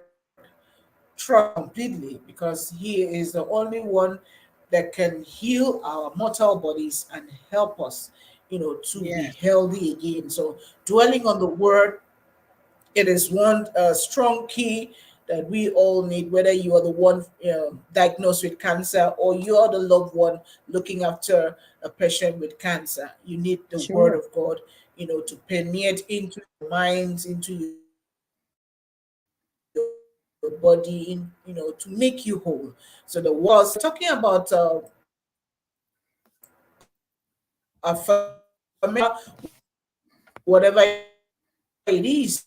trust completely, because he is the only one that can heal our mortal bodies and help us to be Yes, healthy again. So dwelling on the word, it is one strong key that we all need, whether you are the one diagnosed with cancer or you are the loved one looking after a patient with cancer. You need the word sure. of God, to permeate into your minds, into your body, to make you whole. So the word, talking about affirmation, whatever it is,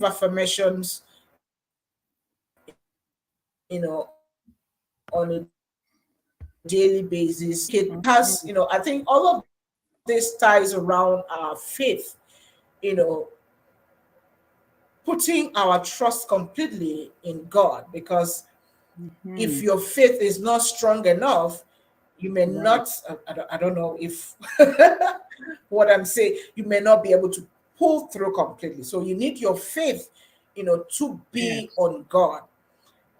affirmations, on a daily basis. It has, I think all of this ties around our faith, you know, putting our trust completely in God. Because if your Mm-hmm. faith is not strong enough, you may not, Right. I don't know if what I'm saying, you may not be able to pull through completely. So you need your faith, to be Yes. on God.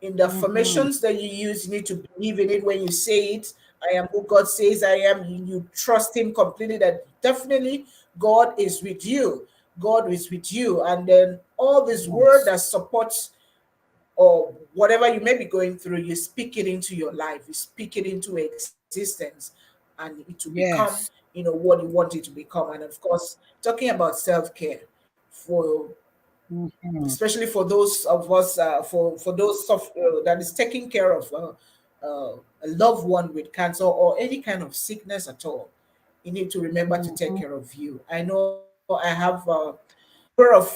In the Mm-hmm. affirmations that you use, you need to believe in it when you say it. I am who God says I am. You trust Him completely that definitely God is with you. God is with you. And then all this word Yes. that supports or whatever you may be going through, you speak it into your life, you speak it into existence, and it will become, Yes. what you want it to become. And of course, talking about self-care for Mm-hmm. especially for those of us for those that is taking care of a loved one with cancer or any kind of sickness at all, you need to remember to take Mm-hmm. care of you. I know I have number of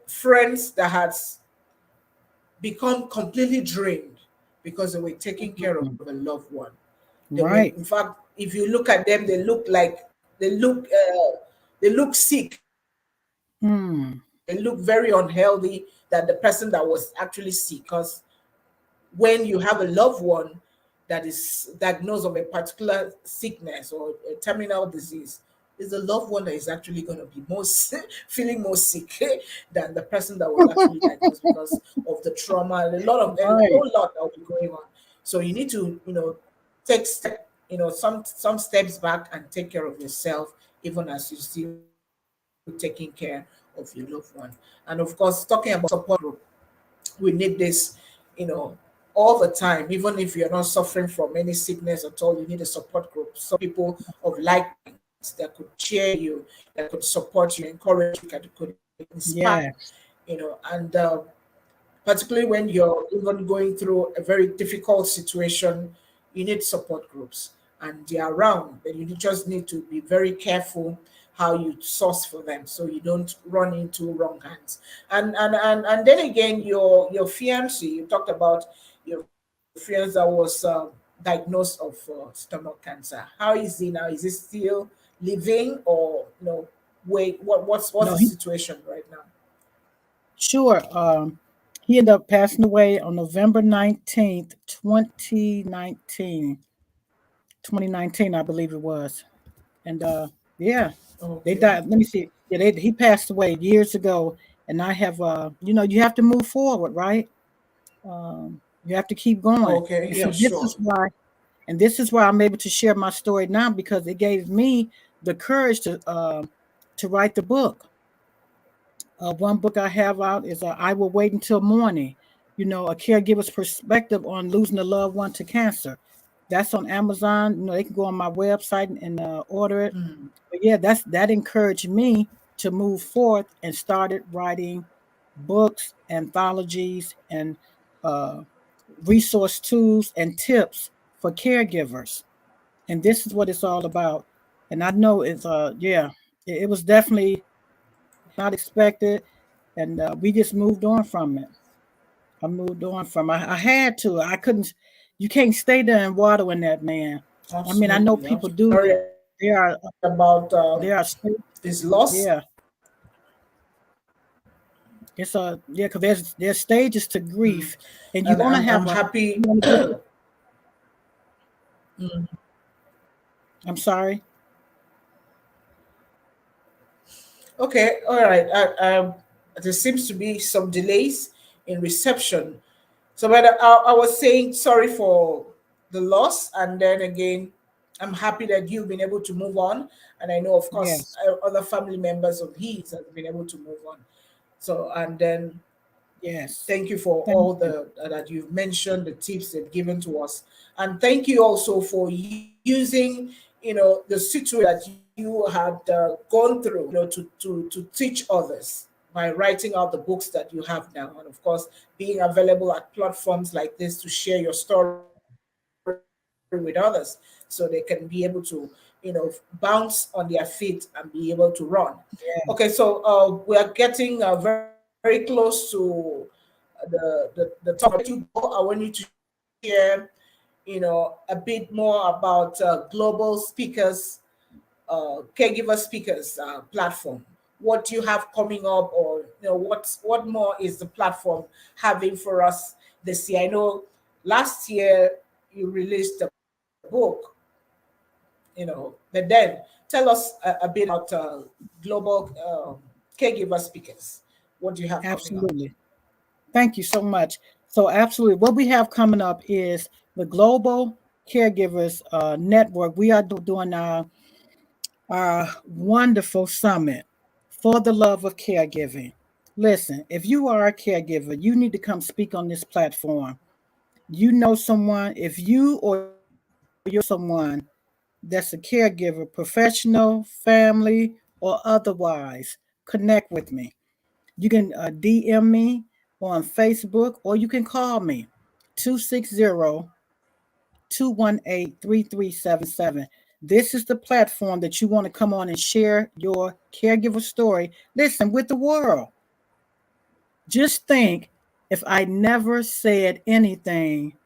friends that has become completely drained because they were taking care of Mm-hmm. a loved one. They were, in Right. fact, if you look at them, they look sick. They look Mm. very unhealthy. That the person that was actually sick, because when you have a loved one that is diagnosed of a particular sickness or a terminal disease, is the loved one that is actually going to be feeling more sick than the person that was actually diagnosed, because of the trauma, a Right. whole lot that will be going on. So you need to take some steps back and take care of yourself, even as you're still taking care of your loved one. And of course, talking about support group, we need this, you know, all the time. Even if you're not suffering from any sickness at all, you need a support group. Some people of like minds that could cheer you, that could support you, encourage you, that could inspire Yes. and particularly when you're even going through a very difficult situation, you need support groups, and they're around. But you just need to be very careful how you source for them so you don't run into wrong hands. And then again, your fiance, you talked about your fiance that was diagnosed of stomach cancer. How is he now? Is he still living, or wait, what's No, the he situation right now? sure. He ended up passing away on November 19th, 2019. 2019, I believe it was. And yeah, they Okay. died. Let me see. Yeah, he passed away years ago. and I have, you have to move forward, right? You have to keep going. Okay, And yeah, so sure. this is why I'm able to share my story now, because it gave me the courage to write the book. One book I have out is I Will Wait Until Morning, a caregiver's perspective on losing a loved one to cancer. That's on Amazon. They can go on my website and order it. Mm. But yeah, that encouraged me to move forth and started writing books, anthologies, and uh, resource tools and tips for caregivers. And this is what it's all about. And I know it was definitely not expected, and we just moved on from it. I moved on from. I had to. I couldn't. You can't stay there and water in that, man. I mean, I know Absolutely, people absolutely. do. Sorry There are about there are his loss. yeah. It's yeah, because there's stages to Mm. grief, and you're And gonna I'm have happy. you wanna go through. Mm. I'm sorry. Okay, all right. There seems to be some delays in reception. So, but I was saying sorry for the loss, and then again, I'm happy that you've been able to move on, and I know, of course, Yes, other family members of his have been able to move on. So, and then yes. thank you for Thank all you. the that you've mentioned, the tips they've given to us, and thank you also for using, the situation that you had gone through, to teach others by writing out the books that you have now, and of course, being available at platforms like this to share your story with others, so they can be able to, bounce on their feet and be able to run. Okay, so we are getting very close to the topic. Before I let you go, I want you to share, a bit more about global speakers, caregiver speakers platform. What do you have coming up, or what more is the platform having for us this year? I know last year you released a book, but then tell us a bit about global caregiver speakers. What do you have coming up? Absolutely. Thank you so much. So, absolutely, what we have coming up is the Global Caregivers Network. We are doing our wonderful summit for the love of caregiving. Listen, if you are a caregiver, you need to come speak on this platform. You know someone, if you or you're someone that's a caregiver, professional, family, or otherwise, connect with me. You can DM me on Facebook, or you can call me 260 218 3377. This is the platform that you want to come on and share your caregiver story. Listen, with the world. Just think, if I never said anything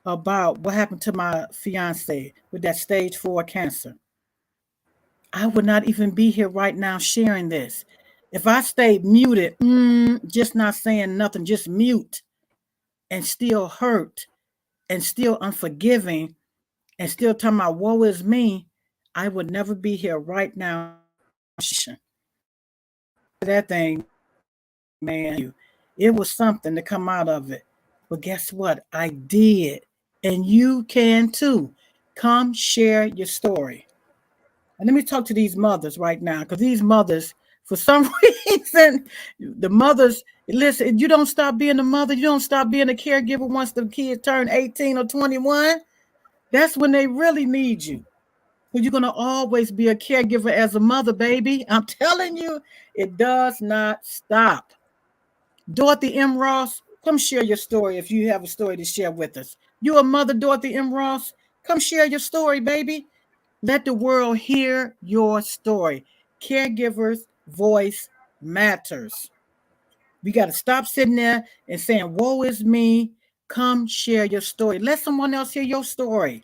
about what happened to my fiance with that stage 4 cancer, I would not even be here right now sharing this. If I stayed muted, just not saying nothing, just mute, and still hurt and still unforgiving and still talking about woe is me, I would never be here right now that thing, man. It was something to come out of it. But guess what? I did. And you can too. Come share your story. And let me talk to these mothers right now, because these mothers, for some reason, the mothers, listen, you don't stop being a mother, you don't stop being a caregiver once the kids turn 18 or 21. That's when they really need you. Because you're going to always be a caregiver as a mother, baby. I'm telling you, it does not stop. Dorothy M. Ross, come share your story if you have a story to share with us. You a mother, Dorothy M. Ross? Come share your story, baby. Let the world hear your story. Caregivers' voice matters. We got to stop sitting there and saying, woe is me. Come share your story. Let someone else hear your story.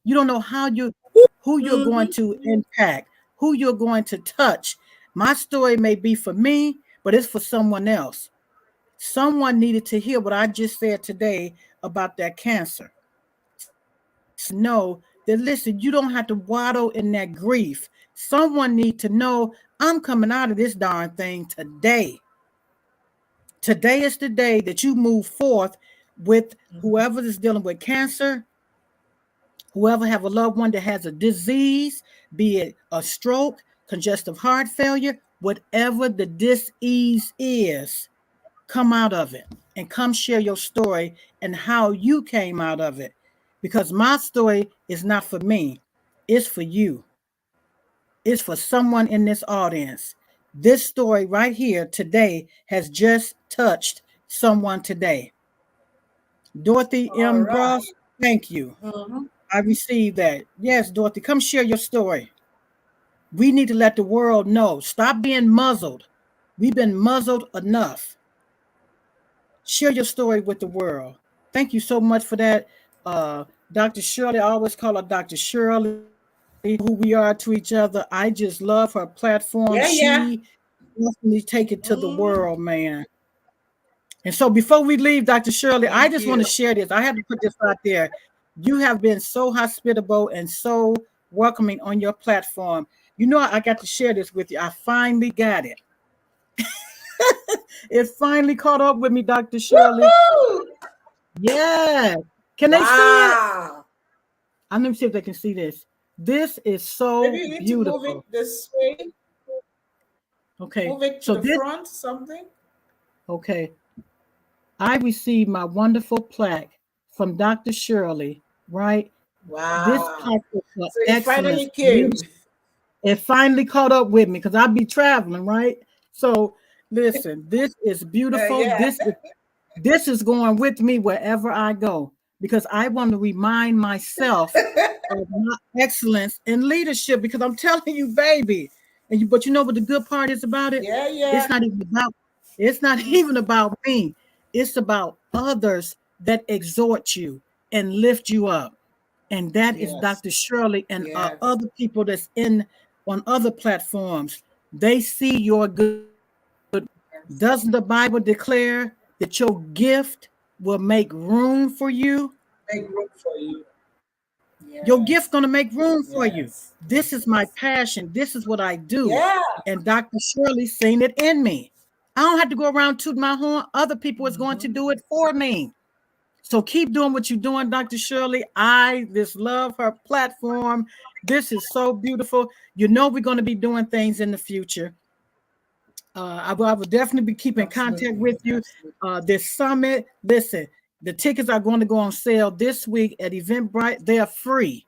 You don't know who you're going Mhm. to impact, who you're going to touch. My story may be for me, but it's for someone else. Someone needed to hear what I just said today about that cancer. Someone needs to know that, listen, you don't have to waddle in that grief. Someone needs to know I'm coming out of this darn thing today. Today is the day that you move forth with Mhm. whoever is dealing with cancer, whoever have a loved one that has a disease, be it a stroke, congestive heart failure, whatever the disease is, come out of it and come share your story and how you came out of it. Because my story is not for me, it's for you. It's for someone in this audience. This story right here today has just touched someone today. Dorothy All M. right. Bross, thank you. Mhm. I received that. Yes, Dorothy, come share your story. We need to let the world know. Stop being muzzled. We've been muzzled enough. Share your story with the world. Thank you so much for that. Dr. Shirley, I always call her Dr. Shirley, who we are to each other. I just love her platform. Yeah, yeah. She definitely take it to the Mhm. world, man. And so before we leave, Dr. Shirley, I Thank just want you. to share this. I had to put this out there. You have been so hospitable and so welcoming on your platform. You know, I got to share this with you. I finally got it. It finally caught up with me, Dr. Shirley. Woohoo! Yeah. Can they see it? Wow. I'm going to see if they can see this. This is Maybe so you need to move it beautiful. this way. Okay. Move it to So the this, front, something. okay. I received my wonderful plaque from Dr. Shirley, right? This Wow. plaque is for So it excellence. finally came. It finally caught up with me because I'll be traveling, right? So listen, this is beautiful. Yeah. This is going with me wherever I go because I want to remind myself of my excellence in leadership because I'm telling you, baby. But you know what the good part is about it? Yeah, It's yeah. not even about it's not even about me. It's about others that exhort you and lift you up. And that is Yes. Dr. Shirley and Yes. other people that's in on other platforms. They see your good. Yes. Doesn't the Bible declare that your gift will make room for you? Make room for you. Your Yes. gift going to make room for Yes. you. Yes. This is Yes. my passion. This is what I do. Yeah. And Dr. Shirley seen it in me. I don't have to go around tooting my horn. Other people is going to Mhm. do it for me. So keep doing what you're doing, Dr. Shirley. I just love her platform. This is so beautiful. You know we're going to be doing things in the future. I will definitely be keeping contact Absolutely. with you. Absolutely. This summit, listen, the tickets are going to go on sale this week at Eventbrite. They are free.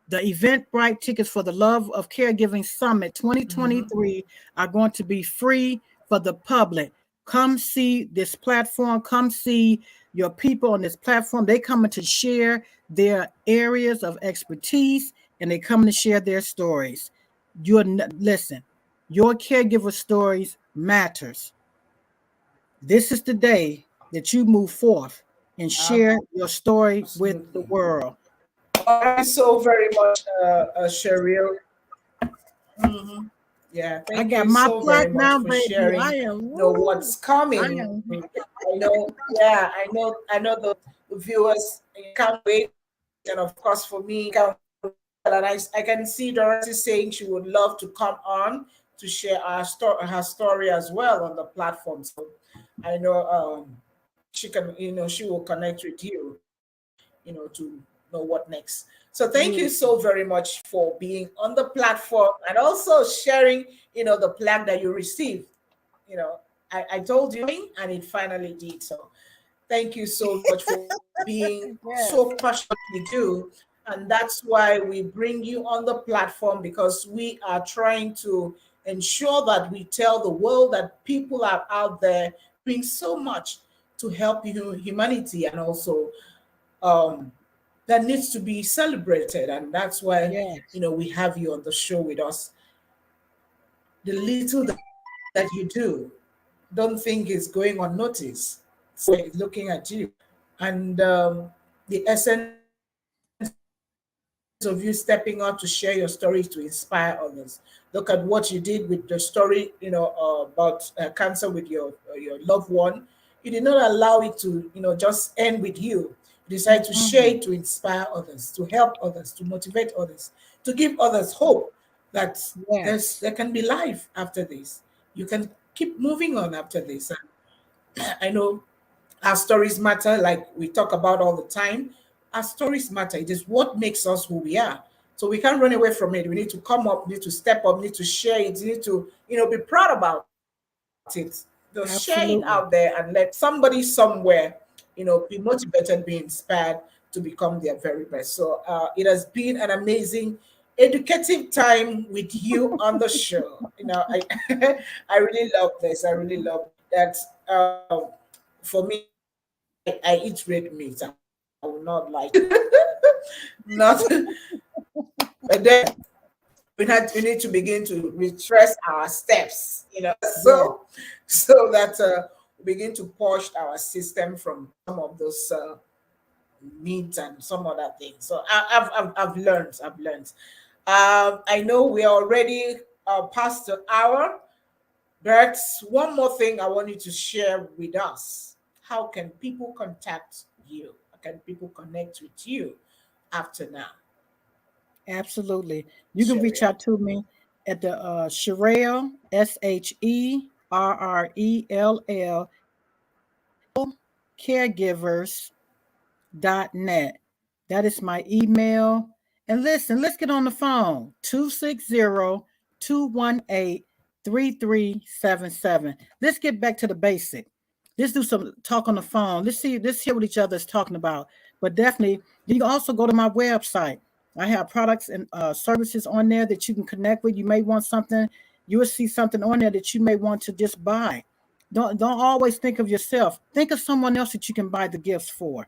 The Eventbrite tickets for the Love of Caregiving Summit Mhm. 2023 are going to be free for the public. Come see this platform. Come see your people on this platform. They coming to share their areas of expertise and they coming to share their stories. Listen, your caregiver stories matters. This is the day that you move forth and share your story with the Absolutely. world. Thank you so very much, Cheryl. Hmm. Yeah, I thank got you my so very plaque much now, for baby. I sharing. am What's woo. I coming. am I know. Yeah, I know. I know the viewers can't wait, and of course for me, can't wait. And I can see Dorothy saying she would love to come on to share her story as well on the platform. So I know she can. She will connect with you. To know what next. So thank you so beautiful. very much for being on the platform and also sharing, the plaque that you received. You know, I told you and it finally did. So thank you so much for being so Yes. passionate what you do. And that's why we bring you on the platform because we are trying to ensure that we tell the world that people are out there doing so much to help humanity and also um, that needs to be celebrated. And that's why, Yes. we have you on the show with us. The little that you do, don't think is going unnoticed. Somebody is looking at you. And the essence of you stepping out to share your stories to inspire others. Look at what you did with the story, about cancer with your loved one. You did not allow it to, just end with you. You decided to share it to inspire Mhm. others, to help others, to motivate others, to give others hope that there can Yes. be life after this. You can keep moving on after this. I know our stories matter, like we talk about all the time. Our stories matter. It is what makes us who we are. So we can't run away from it. We need to come up, need to step up, need to share it, need to, be proud about it. Just share it out there and Absolutely. let somebody somewhere, be motivated, be inspired to become their very best. So it has been an amazing, educative time with you on the show. I I really love this. I really love that. For me, I eat red meat. I will not lie to you. Not, but then we need to begin to retrace our steps, Yeah, so that we begin to push our system from some of those meat and some other things. So I've learned. I've learned. I know we are already past the hour, but one more thing I want you to share with us. How can people contact you? How can people connect with you after now? absolutely. You can reach Cheryl. out to me at the Sherelle, SHERRELL, caregivers.net. That is my email. And listen, let's get on the phone. 260-218-3377. Let's get back to the basic. Let's do some talk on the phone. Let's hear what each other is talking about. But definitely, you can also go to my website. I have products and services on there that you can connect with. You may want something, you will see something on there that you may want to just buy. Don't always think of yourself. Think of someone else that you can buy the gifts for.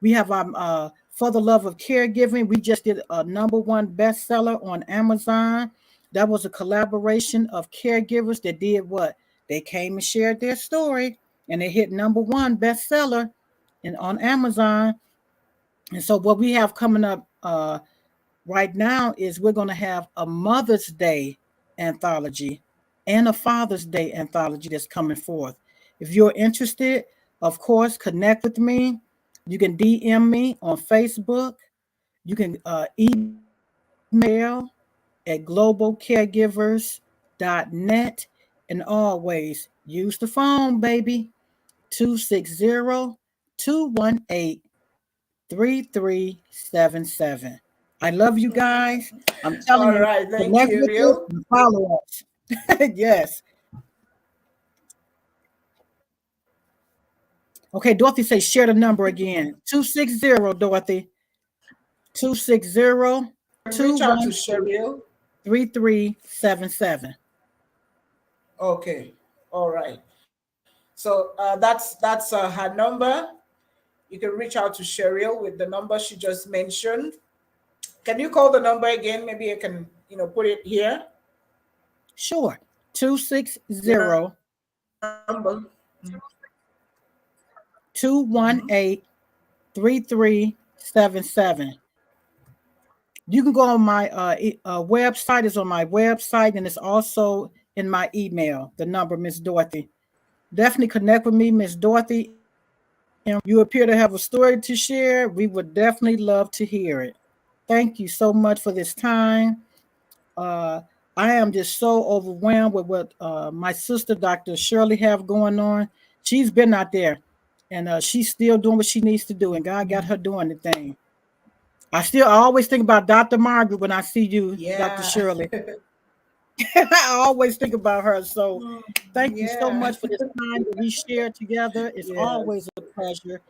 We have our For the Love of Caregiving. We just did a #1 bestseller on Amazon. That was a collaboration of caregivers that did what? They came and shared their story, and they hit #1 bestseller on Amazon. And so what we have coming up right now is we're going to have a Mother's Day anthology and a Father's Day anthology that's coming forth. If you're interested, of course, connect with me. You can DM me on Facebook. You can email at globalcaregivers.net. And always use the phone, baby. 260-218-3377. I love you guys. I'm telling All you, right, thank connect you, with us Real. and follow us. Yes. Okay, Dorothy say share the number again. 260, Dorothy. 260 Reach out to 218 Cheryl. 3377. Okay, all right. So that's her number. You can reach out to Cheryl with the number she just mentioned. Can you call the number again? Maybe I can, put it here. Sure. 260 Your number. 218 3377. You can go on my website. It's on my website, and it's also in my email. The number, Miss Dorothy. Definitely connect with me, Miss Dorothy. You appear to have a story to share. We would definitely love to hear it. Thank you so much for this time. Uh, I am just so overwhelmed with what my sister, Dr. Shirley, have going on. She's been out there, and she's still doing what she needs to do, and God got her doing the thing. I always think about Dr. Margaret when I see you, Dr. Yeah. Shirley. I always think about her. So thank you so Yeah. much for this time that we share together. It's always Yes. a pleasure.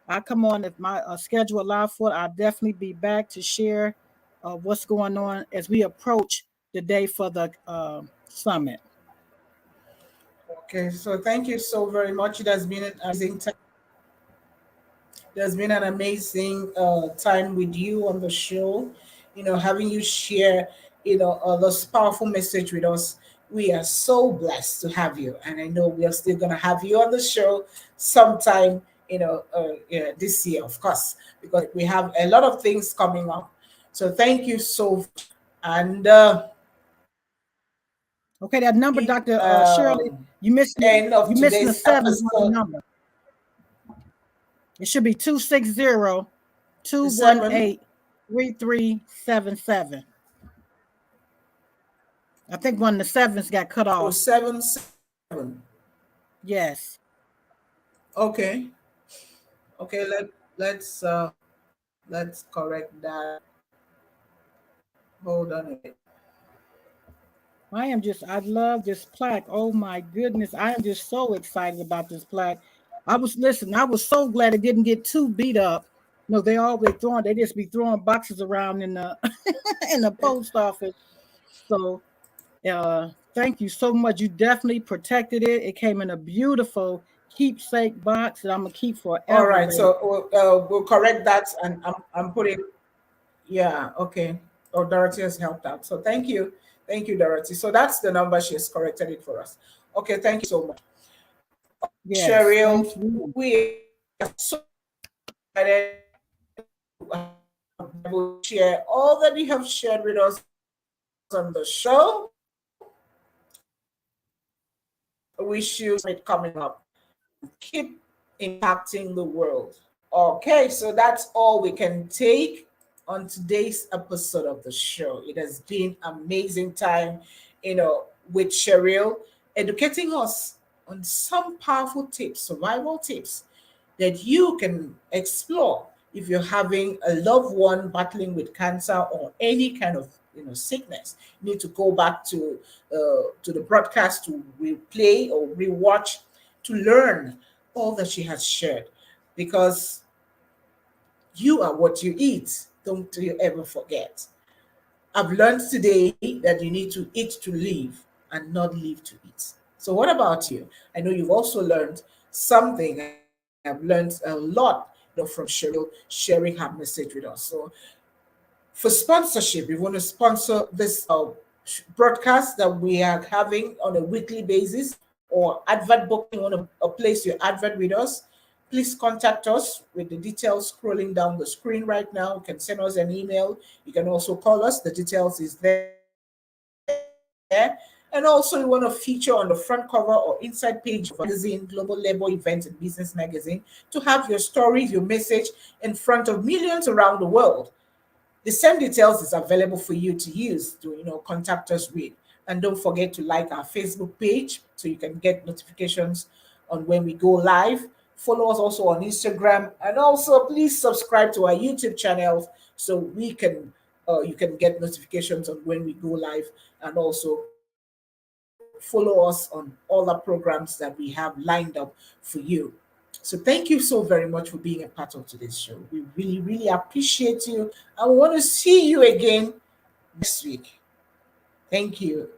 I come on if my schedule allows for it. I'll definitely be back to share what's going on as we approach the day for the summit. Okay. So thank you so very much. It has been an amazing time. There's been an amazing time with you on the show. Having you share, this powerful message with us. We are so blessed to have you, and I know we are still gonna have you on the show sometime. Yeah, this year, of course, because we have a lot of things coming up. So thank you so much, and Okay, that number, Dr. Shirley, end of you missing a today's seven on the episode. number. It should be 260 two The one seven eight 3377. I think one of the sevens got cut oh off. 77. Yes. Okay. Okay, let's correct that. Hold on a minute. I love this plaque. Oh my goodness. I am just so excited about this plaque. I was so glad it didn't get too beat up. No, they just be throwing boxes around in the in the post office. So thank you so much. You definitely protected it. It came in a beautiful keepsake box that I'm gonna keep All forever, right, baby. so we'll correct that, and I'm putting, yeah, okay. Oh, Dorothy has helped out, so thank you, Dorothy. So that's the number. She has corrected it for us. Okay, thank you so much. Yes, Cheryl, thank you. we are so excited to share all that you have shared with us on the show. Wish you it coming up. Keep impacting the world. Okay, so that's all we can take on today's episode of the show. It has been amazing time, with Cheryl, educating us on some powerful tips, survival tips that you can explore if you're having a loved one battling with cancer or any kind of sickness. You need to go back to the broadcast to replay or rewatch to learn all that she has shared, because you are what you eat. Don't you ever forget. I've learned today that you need to eat to live and not live to eat. So, what about you? I know you've also learned something. I've learned a lot, from Cheryl sharing her message with us. So, for sponsorship, if you want to sponsor this broadcast that we are having on a weekly basis, or advert booking, you want to place your advert with us, please contact us with the details scrolling down the screen right now. You can send us an email. You can also call us. The details is there. And also, you want to feature on the front cover or inside page of our magazine, Global Labor Events and Business Magazine, to have your stories, your message in front of millions around the world. The same details is available for you to use to contact us with. And don't forget to like our Facebook page so you can get notifications on when we go live. Follow us also on Instagram, and also please subscribe to our YouTube channel so we can you can get notifications on when we go live, and also follow us on all the programs that we have lined up for you. So thank you so very much for being a part of today's show. We really appreciate you, and we want to see you again next week. Thank you.